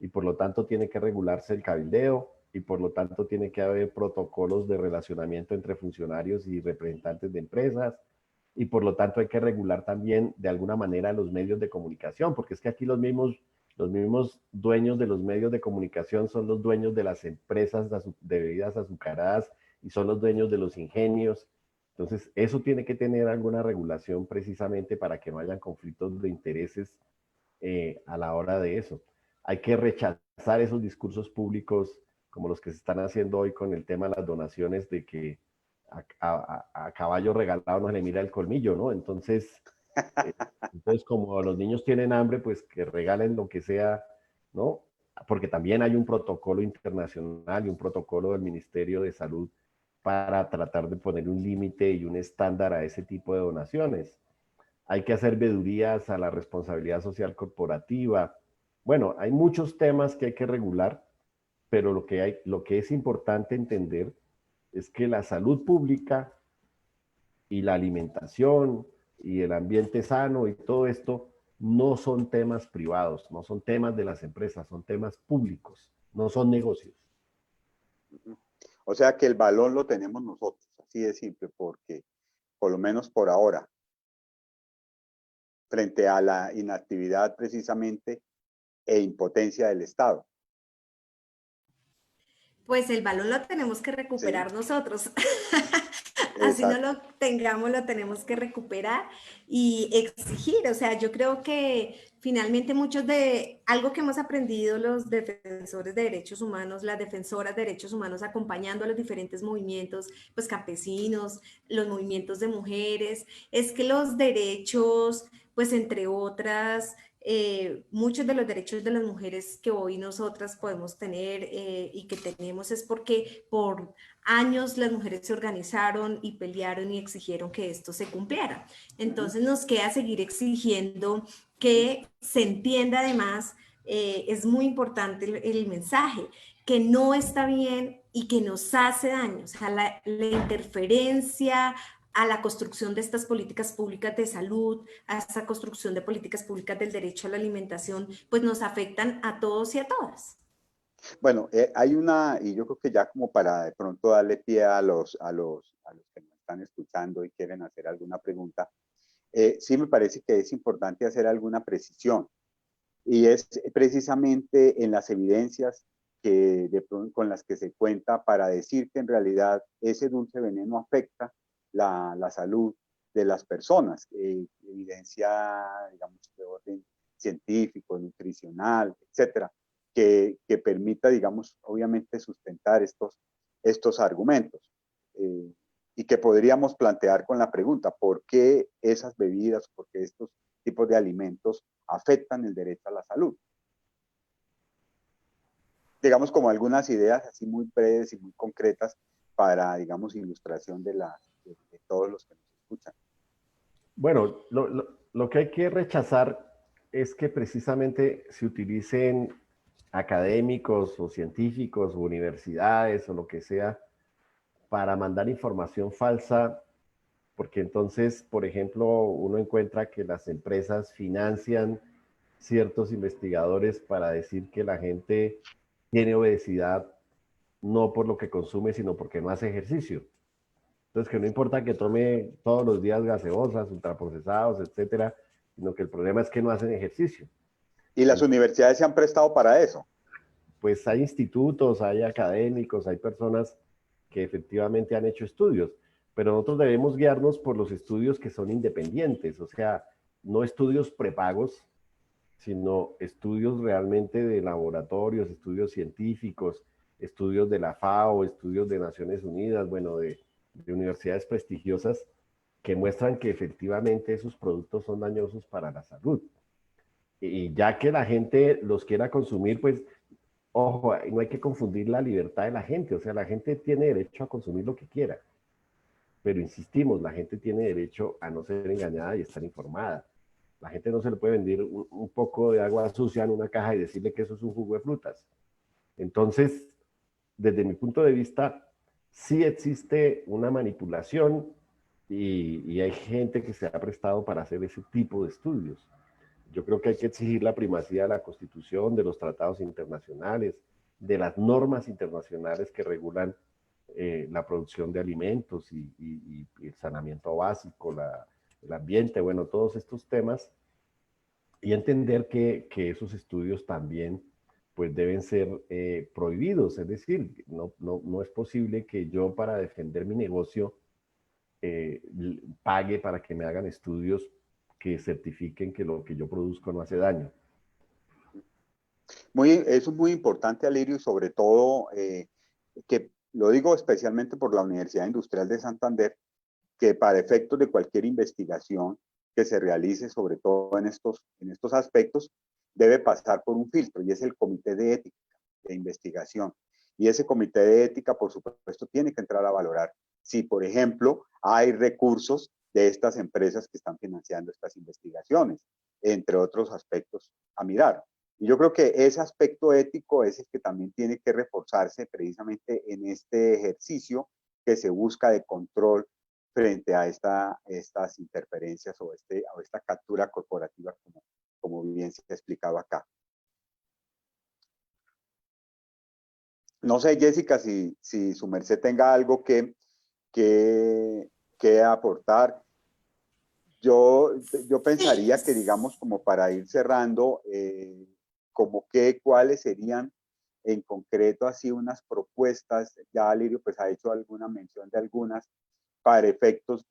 Y por lo tanto tiene que regularse el cabildeo y por lo tanto tiene que haber protocolos de relacionamiento entre funcionarios y representantes de empresas y por lo tanto hay que regular también de alguna manera los medios de comunicación, porque es que aquí los mismos dueños de los medios de comunicación son los dueños de las empresas de bebidas azucaradas y son los dueños de los ingenios. Entonces, eso tiene que tener alguna regulación precisamente para que no hayan conflictos de intereses a la hora de eso. Hay que rechazar esos discursos públicos como los que se están haciendo hoy con el tema de las donaciones, de que a caballo regalado no se le mira el colmillo, ¿no? Entonces, como los niños tienen hambre, pues que regalen lo que sea, ¿no? Porque también hay un protocolo internacional y un protocolo del Ministerio de Salud para tratar de poner un límite y un estándar a ese tipo de donaciones. Hay que hacer vedurías a la responsabilidad social corporativa. Bueno, hay muchos temas que hay que regular, pero lo que es importante entender es que la salud pública y la alimentación y el ambiente sano y todo esto no son temas privados, no son temas de las empresas, son temas públicos, no son negocios. O sea que el balón lo tenemos nosotros, así de simple, porque por lo menos por ahora, frente a la inactividad precisamente e impotencia del Estado. Pues el balón lo tenemos que Sí, recuperar nosotros. Así no exacto. lo tengamos, lo tenemos que recuperar y exigir. O sea, yo creo que finalmente algo que hemos aprendido los defensores de derechos humanos, las defensoras de derechos humanos acompañando a los diferentes movimientos, pues campesinos, los movimientos de mujeres, es que los derechos, pues entre otras, muchos de los derechos de las mujeres que hoy nosotras podemos tener y que tenemos es porque por años las mujeres se organizaron y pelearon y exigieron que esto se cumpliera. Entonces nos queda seguir exigiendo que se entienda además, es muy importante el mensaje, que no está bien y que nos hace daño. O sea, la interferencia a la construcción de estas políticas públicas de salud, a esta construcción de políticas públicas del derecho a la alimentación, pues nos afectan a todos y a todas. Bueno, hay una, y yo creo que ya como para de pronto darle pie a los que nos están escuchando y quieren hacer alguna pregunta, sí me parece que es importante hacer alguna precisión. Y es precisamente en las evidencias con las que se cuenta para decir que en realidad ese dulce veneno afecta la salud de las personas. Evidencia, digamos, de orden científico, nutricional, etcétera, que permita, digamos, obviamente sustentar estos argumentos. Y que podríamos plantear con la pregunta, ¿por qué esas bebidas, por qué estos tipos de alimentos afectan el derecho a la salud? Digamos como algunas ideas así muy breves y muy concretas para, digamos, ilustración de todos los que nos escuchan. Bueno, lo que hay que rechazar es que precisamente se utilicen académicos o científicos o universidades o lo que sea para mandar información falsa, porque entonces, por ejemplo, uno encuentra que las empresas financian ciertos investigadores para decir que la gente tiene obesidad no por lo que consume, sino porque no hace ejercicio. Entonces, que no importa que tome todos los días gaseosas, ultraprocesados, etcétera, sino que el problema es que no hacen ejercicio. Y las universidades se han prestado para eso. Pues hay institutos, hay académicos, hay personas que efectivamente han hecho estudios, pero nosotros debemos guiarnos por los estudios que son independientes, o sea, no estudios prepagos sino estudios realmente de laboratorios, estudios científicos, estudios de la FAO, estudios de Naciones Unidas, bueno, de universidades prestigiosas que muestran que efectivamente esos productos son dañosos para la salud. Y ya que la gente los quiera consumir, pues, ojo, no hay que confundir la libertad de la gente, o sea, la gente tiene derecho a consumir lo que quiera, pero insistimos, la gente tiene derecho a no ser engañada y estar informada. La gente no se le puede vender un poco de agua sucia en una caja y decirle que eso es un jugo de frutas. Entonces, desde mi punto de vista, sí existe una manipulación y hay gente que se ha prestado para hacer ese tipo de estudios. Yo creo que hay que exigir la primacía de la Constitución, de los tratados internacionales, de las normas internacionales que regulan la producción de alimentos y el saneamiento básico, el ambiente, bueno, todos estos temas, y entender que esos estudios también pues deben ser prohibidos. Es decir, no es posible que yo para defender mi negocio pague para que me hagan estudios que certifiquen que lo que yo produzco no hace daño. Eso es muy importante, Alirio, y sobre todo que lo digo especialmente por la Universidad Industrial de Santander, que para efectos de cualquier investigación que se realice, sobre todo en estos aspectos, debe pasar por un filtro, y es el Comité de Ética de Investigación. Y ese Comité de Ética, por supuesto, tiene que entrar a valorar si, por ejemplo, hay recursos de estas empresas que están financiando estas investigaciones, entre otros aspectos a mirar. Y yo creo que ese aspecto ético es el que también tiene que reforzarse precisamente en este ejercicio que se busca de control frente a estas interferencias o esta captura corporativa, como bien se ha explicado acá. No sé, Jessica, si su merced tenga algo que aportar. Yo pensaría que, digamos, como para ir cerrando, cuáles serían en concreto así unas propuestas, ya Lirio pues ha hecho alguna mención de algunas, para efectos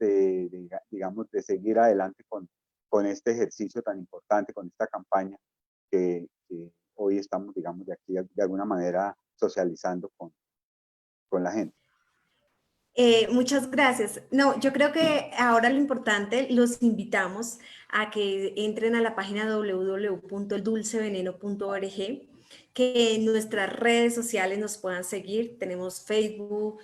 digamos, de seguir adelante con este ejercicio tan importante, con esta campaña que hoy estamos, digamos, de aquí de alguna manera socializando con la gente. Muchas gracias. No, yo creo que ahora lo importante, los invitamos a que entren a la página www.eldulceveneno.org, que en nuestras redes sociales nos puedan seguir. Tenemos Facebook,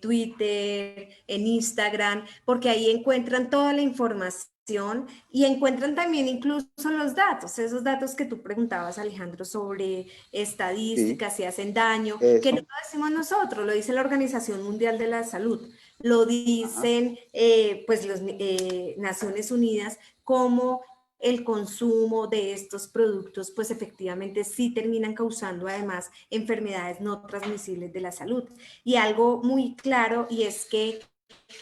Twitter, en Instagram, porque ahí encuentran toda la información y encuentran también incluso los datos, esos datos que tú preguntabas, Alejandro, sobre estadísticas, Sí, si hacen daño, que no eso. lo decimos nosotros, lo dice la Organización Mundial de la Salud, lo Ajá. dicen pues las Naciones Unidas, como el consumo de estos productos, pues efectivamente sí terminan causando además enfermedades no transmisibles de la salud. Y algo muy claro, y es que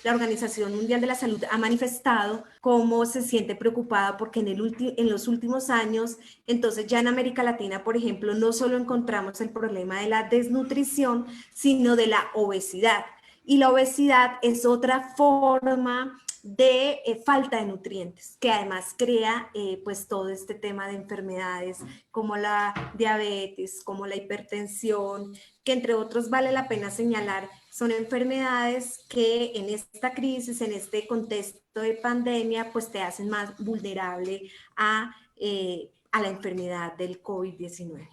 la Organización Mundial de la Salud ha manifestado cómo se siente preocupada porque en los últimos años, entonces ya en América Latina, por ejemplo, no solo encontramos el problema de la desnutrición, sino de la obesidad. Y la obesidad es otra forma de falta de nutrientes, que además crea pues todo este tema de enfermedades como la diabetes, como la hipertensión, que entre otros vale la pena señalar, son enfermedades que en esta crisis, en este contexto de pandemia, pues te hacen más vulnerable a la enfermedad del COVID-19.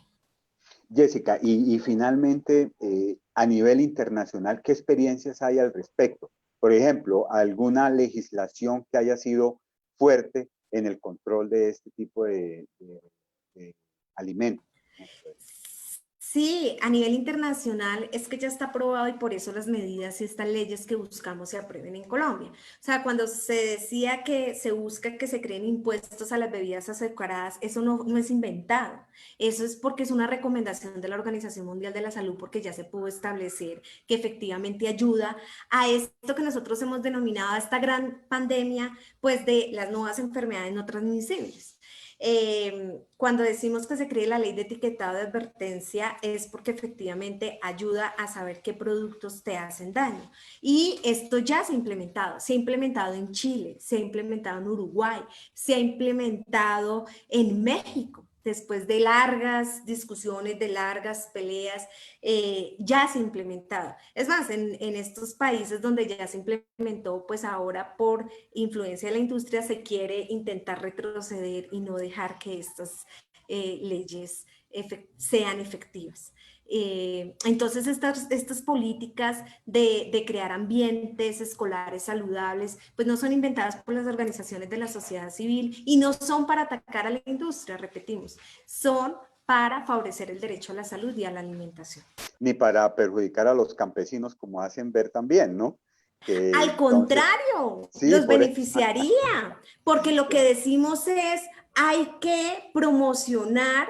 Jessica, y finalmente, a nivel internacional, ¿qué experiencias hay al respecto? Por ejemplo, ¿alguna legislación que haya sido fuerte en el control de este tipo de alimentos? Sí, a nivel internacional es que ya está aprobado y por eso las medidas y estas leyes que buscamos se aprueben en Colombia. O sea, cuando se decía que se busca que se creen impuestos a las bebidas azucaradas, eso no es inventado. Eso es porque es una recomendación de la Organización Mundial de la Salud, porque ya se pudo establecer que efectivamente ayuda a esto que nosotros hemos denominado esta gran pandemia, pues de las nuevas enfermedades no transmisibles. Cuando decimos que se cree la ley de etiquetado de advertencia es porque efectivamente ayuda a saber qué productos te hacen daño. Y esto ya se ha implementado en Chile, se ha implementado en Uruguay, se ha implementado en México. Después de largas discusiones, de largas peleas, ya se ha implementado. Es más, en estos países donde ya se implementó, pues ahora por influencia de la industria se quiere intentar retroceder y no dejar que estas leyes sean efectivas. Entonces, estas políticas de crear ambientes escolares saludables, pues no son inventadas por las organizaciones de la sociedad civil y no son para atacar a la industria, repetimos, son para favorecer el derecho a la salud y a la alimentación. Ni para perjudicar a los campesinos, como hacen ver también, ¿no? Que Al entonces, contrario, sí, los por eso. beneficiaría, porque lo que decimos es, hay que promocionar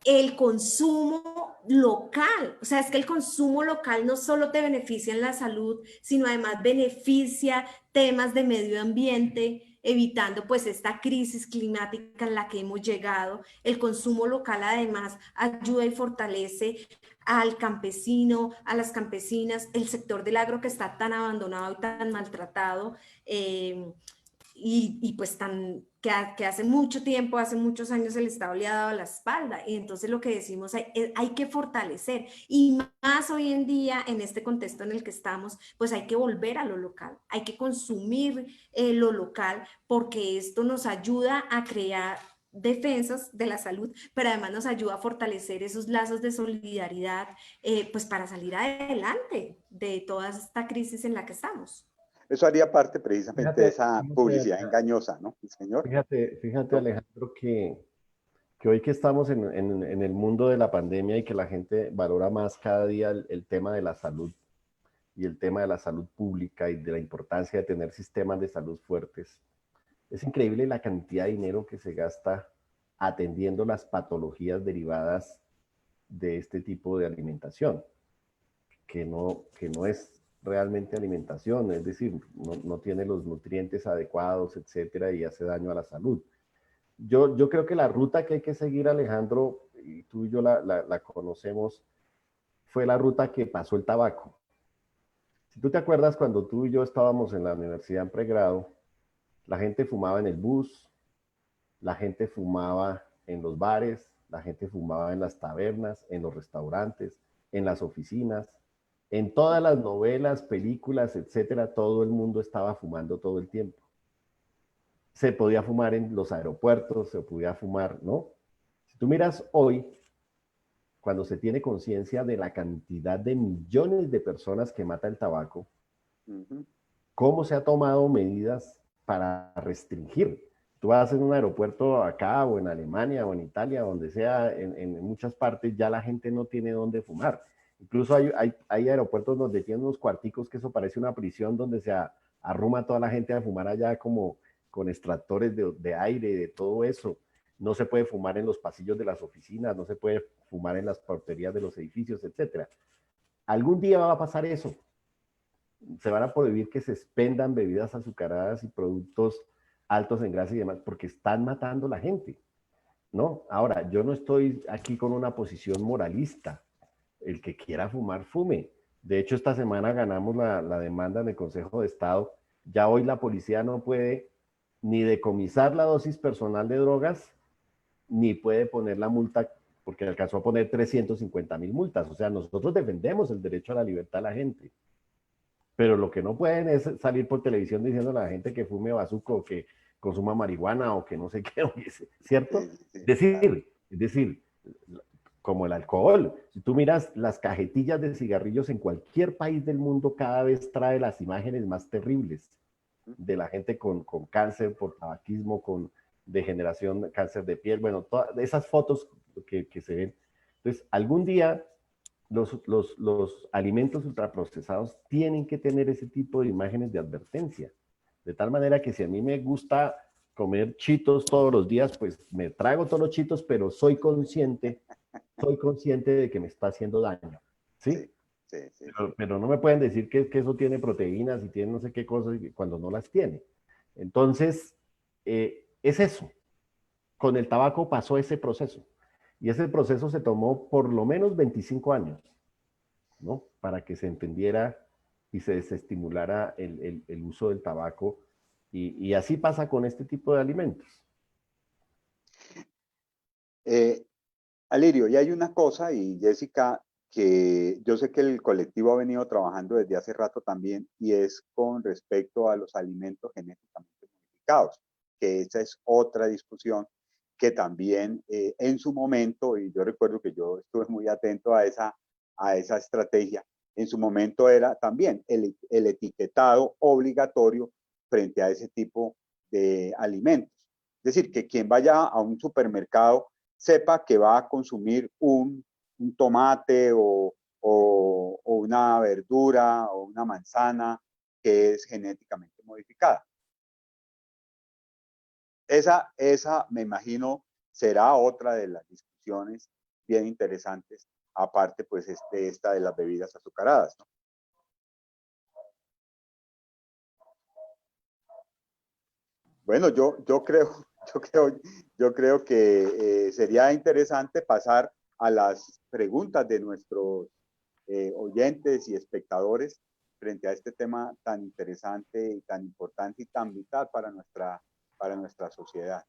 el consumo local. O sea, es que el consumo local no solo te beneficia en la salud, sino además beneficia temas de medio ambiente, evitando pues esta crisis climática en la que hemos llegado. El consumo local además ayuda y fortalece al campesino, a las campesinas, el sector del agro que está tan abandonado y tan maltratado, y pues que hace mucho tiempo, hace muchos años el Estado le ha dado la espalda. Y entonces lo que decimos hay que fortalecer. Y más hoy en día, en este contexto en el que estamos, pues hay que volver a lo local, hay que consumir lo local, porque esto nos ayuda a crear defensas de la salud, pero además nos ayuda a fortalecer esos lazos de solidaridad, pues para salir adelante de toda esta crisis en la que estamos. Eso haría parte precisamente de Fíjate, esa publicidad engañosa, ¿no? Señor. fíjate ¿No? Alejandro, que hoy que estamos en el mundo de la pandemia y que la gente valora más cada día el tema de la salud y el tema de la salud pública y de la importancia de tener sistemas de salud fuertes, es increíble la cantidad de dinero que se gasta atendiendo las patologías derivadas de este tipo de alimentación, que no es realmente alimentación, es decir, no tiene los nutrientes adecuados, etcétera, y hace daño a la salud. Yo creo que la ruta que hay que seguir, Alejandro, y tú y yo la conocemos, fue la ruta que pasó el tabaco. Si tú te acuerdas, cuando tú y yo estábamos en la universidad en pregrado, la gente fumaba en el bus, la gente fumaba en los bares, la gente fumaba en las tabernas, en los restaurantes, en las oficinas, en todas las novelas, películas, etcétera, todo el mundo estaba fumando todo el tiempo. Se podía fumar en los aeropuertos, se podía fumar, ¿no? Si tú miras hoy, cuando se tiene conciencia de la cantidad de millones de personas que mata el tabaco, cómo se ha tomado medidas para restringir. Tú vas en un aeropuerto acá o en Alemania o en Italia, donde sea, en muchas partes ya la gente no tiene dónde fumar. Incluso hay aeropuertos donde tienen unos cuarticos que eso parece una prisión donde se arruma toda la gente a fumar allá como con extractores de aire, de todo eso. No se puede fumar en los pasillos de las oficinas, no se puede fumar en las porterías de los edificios, etc. Algún día va a pasar eso. Se van a prohibir que se expendan bebidas azucaradas y productos altos en grasa y demás, porque están matando a la gente, ¿no? Ahora, yo no estoy aquí con una posición moralista. El que quiera fumar, fume. De hecho, esta semana ganamos la demanda en el Consejo de Estado. Ya hoy la policía no puede ni decomisar la dosis personal de drogas, ni puede poner la multa, porque alcanzó a poner 350,000 multas. O sea, nosotros defendemos el derecho a la libertad de la gente. Pero lo que no pueden es salir por televisión diciendo a la gente que fume bazuco o que consuma marihuana o que no sé qué, ¿cierto? Sí, Es decir, como el alcohol. Si tú miras las cajetillas de cigarrillos en cualquier país del mundo, cada vez trae las imágenes más terribles de la gente con cáncer por tabaquismo, con degeneración, cáncer de piel, bueno, todas esas fotos que se ven. Entonces, algún día los alimentos ultraprocesados tienen que tener ese tipo de imágenes de advertencia. De tal manera que si a mí me gusta comer chitos todos los días, pues me trago todos los chitos, pero soy consciente de que me está haciendo daño. ¿Sí? Sí. Pero no me pueden decir que eso tiene proteínas y tiene no sé qué cosas cuando no las tiene. Entonces, es eso. con el tabaco pasó ese proceso. Y ese proceso se tomó por lo menos 25 años, ¿no? Para que se entendiera y se desestimulara el uso del tabaco. Y así pasa con este tipo de alimentos. Alirio, y hay una cosa, y Jessica, que yo sé que el colectivo ha venido trabajando desde hace rato también, y es con respecto a los alimentos genéticamente modificados, que esa es otra discusión que también en su momento, y yo recuerdo que yo estuve muy atento a esa estrategia, en su momento era también el etiquetado obligatorio frente a ese tipo de alimentos. Es decir, que quien vaya a un supermercado sepa que va a consumir un tomate o una verdura o una manzana que es genéticamente modificada. Esa me imagino será otra de las discusiones bien interesantes, aparte pues esta de las bebidas azucaradas, ¿no? Bueno, yo creo que sería interesante pasar a las preguntas de nuestros oyentes y espectadores frente a este tema tan interesante y tan importante y tan vital para nuestra sociedad.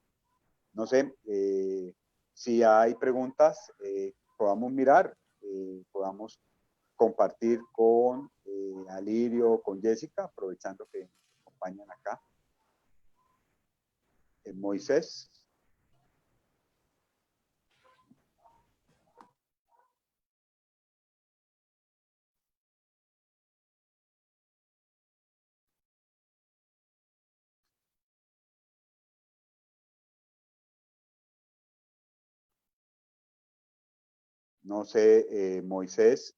No sé si hay preguntas, podamos mirar, podamos compartir con Alirio, con Jessica, aprovechando que nos acompañan acá. Moisés. No sé, Moisés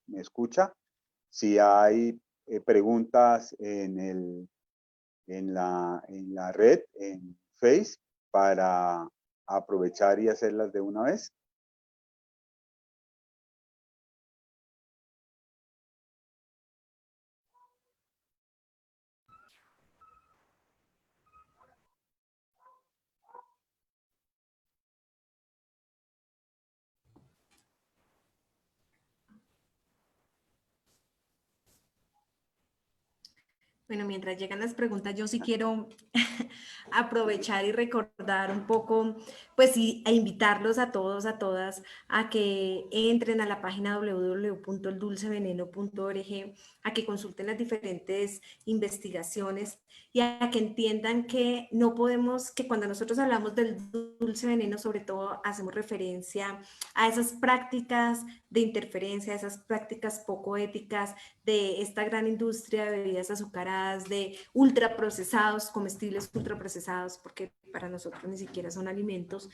me escucha. Si hay preguntas en la red, en Face, para aprovechar y hacerlas de una vez. Bueno, mientras llegan las preguntas, yo sí quiero aprovechar y recordar un poco, pues sí, e invitarlos a todos, a todas, a que entren a la página www.eldulceveneno.org, a que consulten las diferentes investigaciones y a que entiendan que no podemos, que cuando nosotros hablamos del dulce veneno, sobre todo hacemos referencia a esas prácticas de interferencia, a esas prácticas poco éticas de esta gran industria de bebidas azucaradas, de ultraprocesados, comestibles ultraprocesados, porque para nosotros ni siquiera son alimentos,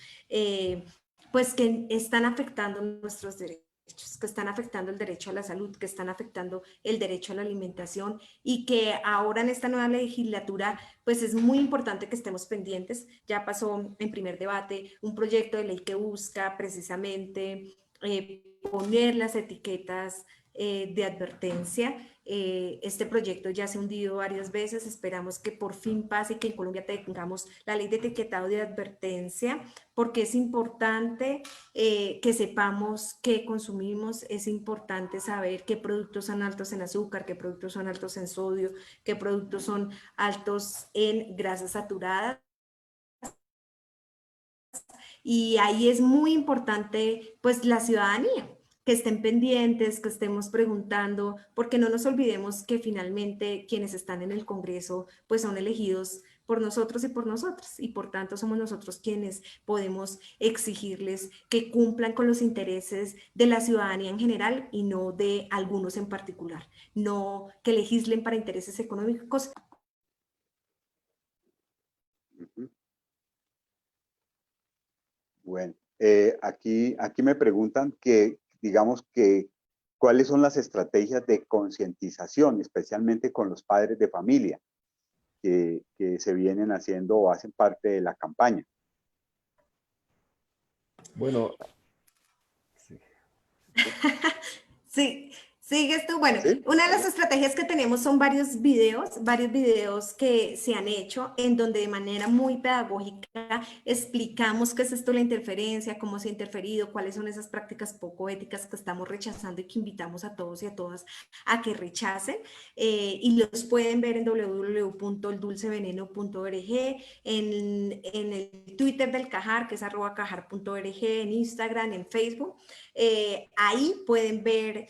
pues que están afectando nuestros derechos, que están afectando el derecho a la salud, que están afectando el derecho a la alimentación y que ahora en esta nueva legislatura pues es muy importante que estemos pendientes. Ya pasó en primer debate un proyecto de ley que busca precisamente poner las etiquetas de advertencia. Este proyecto ya se ha hundido varias veces, esperamos que por fin pase y que en Colombia tengamos la ley de etiquetado de advertencia, porque es importante que sepamos qué consumimos, es importante saber qué productos son altos en azúcar, qué productos son altos en sodio, qué productos son altos en grasas saturadas. Y ahí es muy importante pues la ciudadanía, que estén pendientes, que estemos preguntando, porque no nos olvidemos que finalmente quienes están en el Congreso pues son elegidos por nosotros y por nosotros, y por tanto somos nosotros quienes podemos exigirles que cumplan con los intereses de la ciudadanía en general y no de algunos en particular, no que legislen para intereses económicos. Bueno, aquí me preguntan que, digamos que, ¿cuáles son las estrategias de concientización, especialmente con los padres de familia, que se vienen haciendo o hacen parte de la campaña? Bueno, sí. Sí, Sigues tú. Bueno, ¿Sí? una de las estrategias que tenemos son varios videos que se han hecho en donde de manera muy pedagógica explicamos qué es esto la interferencia, cómo se ha interferido, cuáles son esas prácticas poco éticas que estamos rechazando y que invitamos a todos y a todas a que rechacen. Y los pueden ver en www.eldulceveneno.org, en el Twitter del Cajar, que es @cajar.org, en Instagram, en Facebook. Ahí pueden ver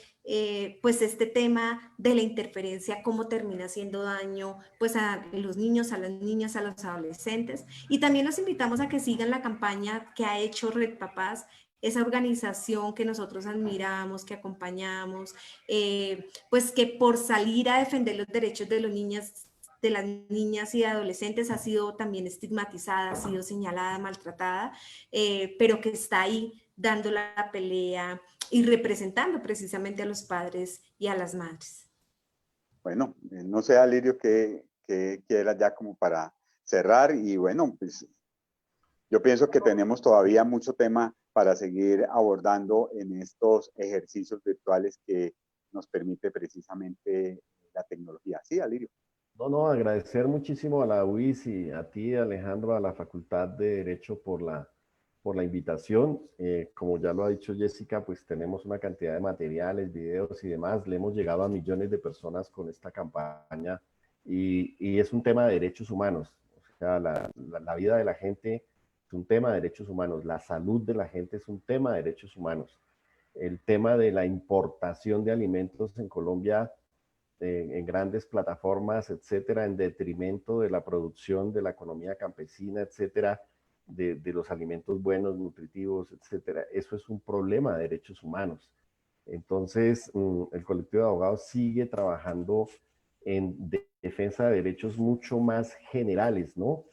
pues este tema de la interferencia, cómo termina haciendo daño pues a los niños, a las niñas, a los adolescentes. Y también los invitamos a que sigan la campaña que ha hecho Red Papás, esa organización que nosotros admiramos, que acompañamos, pues que por salir a defender los derechos de los niños, de las niñas y adolescentes ha sido también estigmatizada, ha sido señalada, maltratada, pero que está ahí dando la pelea y representando precisamente a los padres y a las madres. Bueno, no sé, Alirio, que quieras ya como para cerrar y bueno, pues yo pienso que tenemos todavía mucho tema para seguir abordando en estos ejercicios virtuales que nos permite precisamente la tecnología. Sí, Alirio. No, no, agradecer muchísimo a la UIS y a ti, Alejandro, a la Facultad de Derecho por la invitación. Como ya lo ha dicho Jessica, pues tenemos una cantidad de materiales, videos y demás. Le hemos llegado a millones de personas con esta campaña y es un tema de derechos humanos. O sea, la vida de la gente es un tema de derechos humanos. La salud de la gente es un tema de derechos humanos. El tema de la importación de alimentos en Colombia en grandes plataformas, etcétera, en detrimento de la producción de la economía campesina, etcétera, de los alimentos buenos, nutritivos, etcétera. Eso es un problema de derechos humanos. Entonces, el colectivo de abogados sigue trabajando en defensa de derechos mucho más generales, ¿no?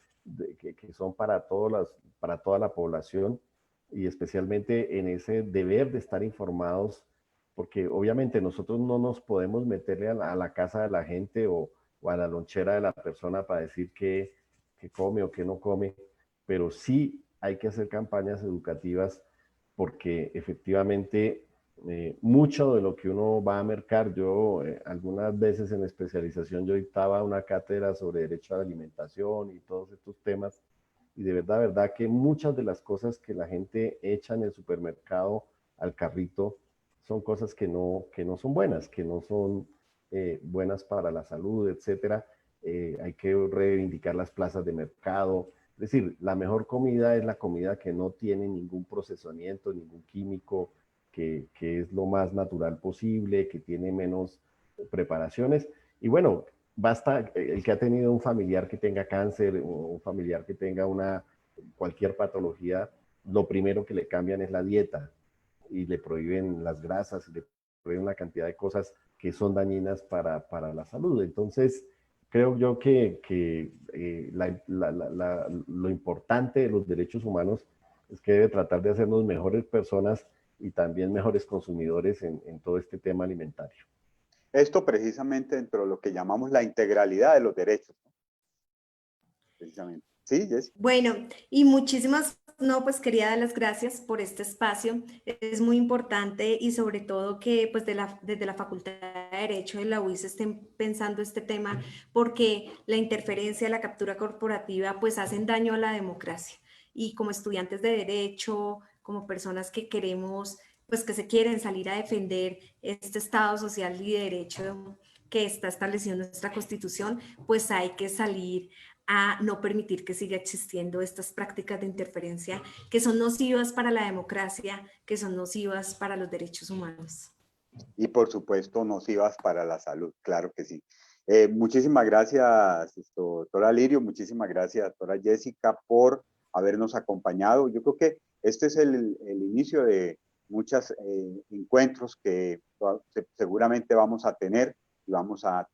Que son para toda la población y especialmente en ese deber de estar informados porque obviamente nosotros no nos podemos meterle a la casa de la gente o a la lonchera de la persona para decir que come o que no come, pero sí hay que hacer campañas educativas porque efectivamente mucho de lo que uno va a mercar, yo algunas veces en especialización yo dictaba una cátedra sobre derecho a la alimentación y todos estos temas, y de verdad que muchas de las cosas que la gente echa en el supermercado al carrito son cosas que no son buenas, que no son buenas para la salud, etcétera. Hay que reivindicar las plazas de mercado. Es decir, la mejor comida es la comida que no tiene ningún procesamiento, ningún químico, que es lo más natural posible, que tiene menos preparaciones. Y bueno, basta el que ha tenido un familiar que tenga cáncer o un familiar que tenga cualquier patología, lo primero que le cambian es la dieta y le prohíben las grasas, y le prohíben una cantidad de cosas que son dañinas para la salud. Entonces, creo yo que lo importante de los derechos humanos es que debe tratar de hacernos mejores personas y también mejores consumidores en todo este tema alimentario. Esto precisamente dentro de lo que llamamos la integralidad de los derechos, ¿no? Precisamente. Sí, Jessica. Bueno, y muchísimas, no, pues quería dar las gracias por este espacio. Es muy importante y sobre todo que pues desde la Facultad de Derecho de la UIS estén pensando este tema porque la interferencia, la captura corporativa pues hacen daño a la democracia. Y como estudiantes de Derecho, como personas que queremos, pues que se quieren salir a defender este Estado social y de derecho que está establecido en nuestra Constitución, pues hay que salir a no permitir que siga existiendo estas prácticas de interferencia que son nocivas para la democracia, que son nocivas para los derechos humanos. Y por supuesto nocivas para la salud, claro que sí. Muchísimas gracias, doctora Lirio, muchísimas gracias, doctora Jessica, por habernos acompañado. Yo creo que este es el inicio de muchos encuentros que seguramente vamos a tener y vamos a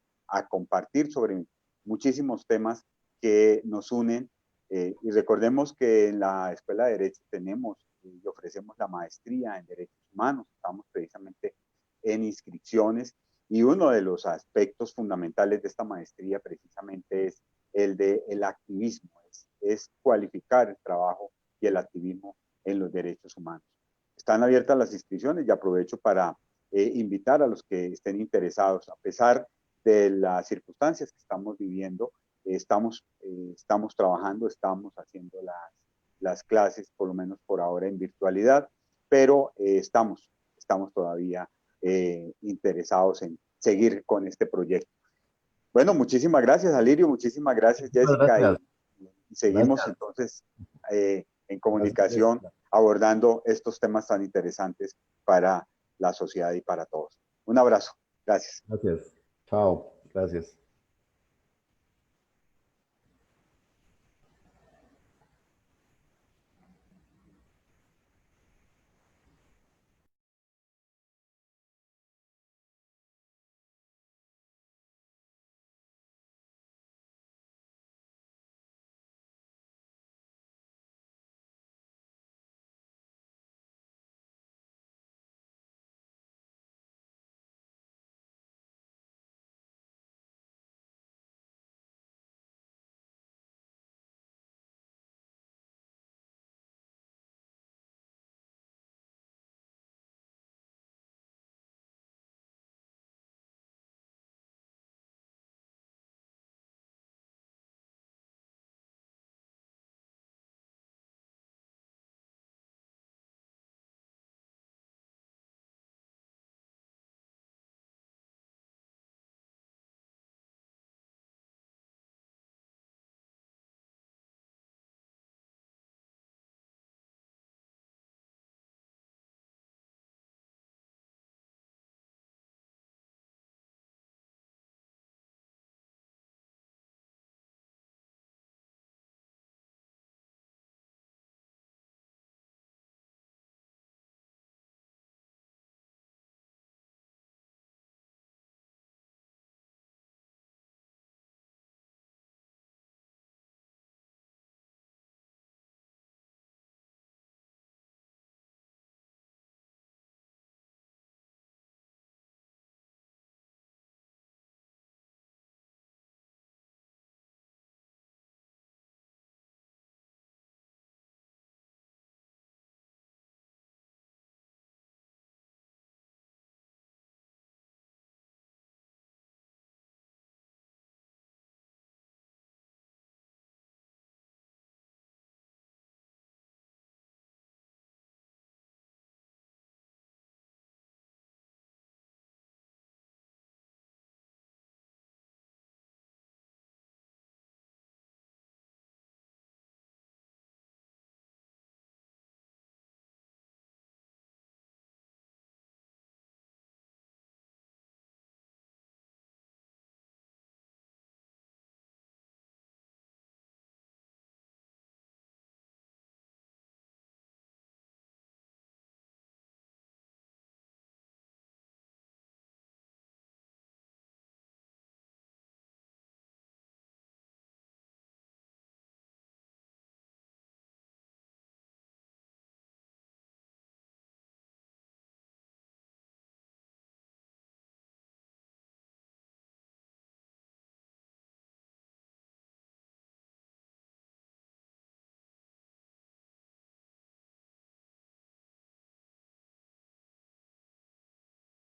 compartir sobre muchísimos temas que nos unen. Y recordemos que en la Escuela de Derecho tenemos y ofrecemos la maestría en Derechos Humanos. Estamos precisamente en inscripciones y uno de los aspectos fundamentales de esta maestría precisamente es el de el activismo, es cualificar el trabajo y el activismo en los derechos humanos. Están abiertas las inscripciones y aprovecho para invitar a los que estén interesados, a pesar de las circunstancias que estamos viviendo, estamos trabajando, estamos haciendo las clases, por lo menos por ahora en virtualidad, pero estamos todavía interesados en seguir con este proyecto. Bueno, muchísimas gracias, Alirio, muchísimas gracias, Jessica. Gracias. Y seguimos Gracias. Entonces en comunicación, abordando estos temas tan interesantes para la sociedad y para todos. Un abrazo. Gracias. Gracias. Chao. Gracias.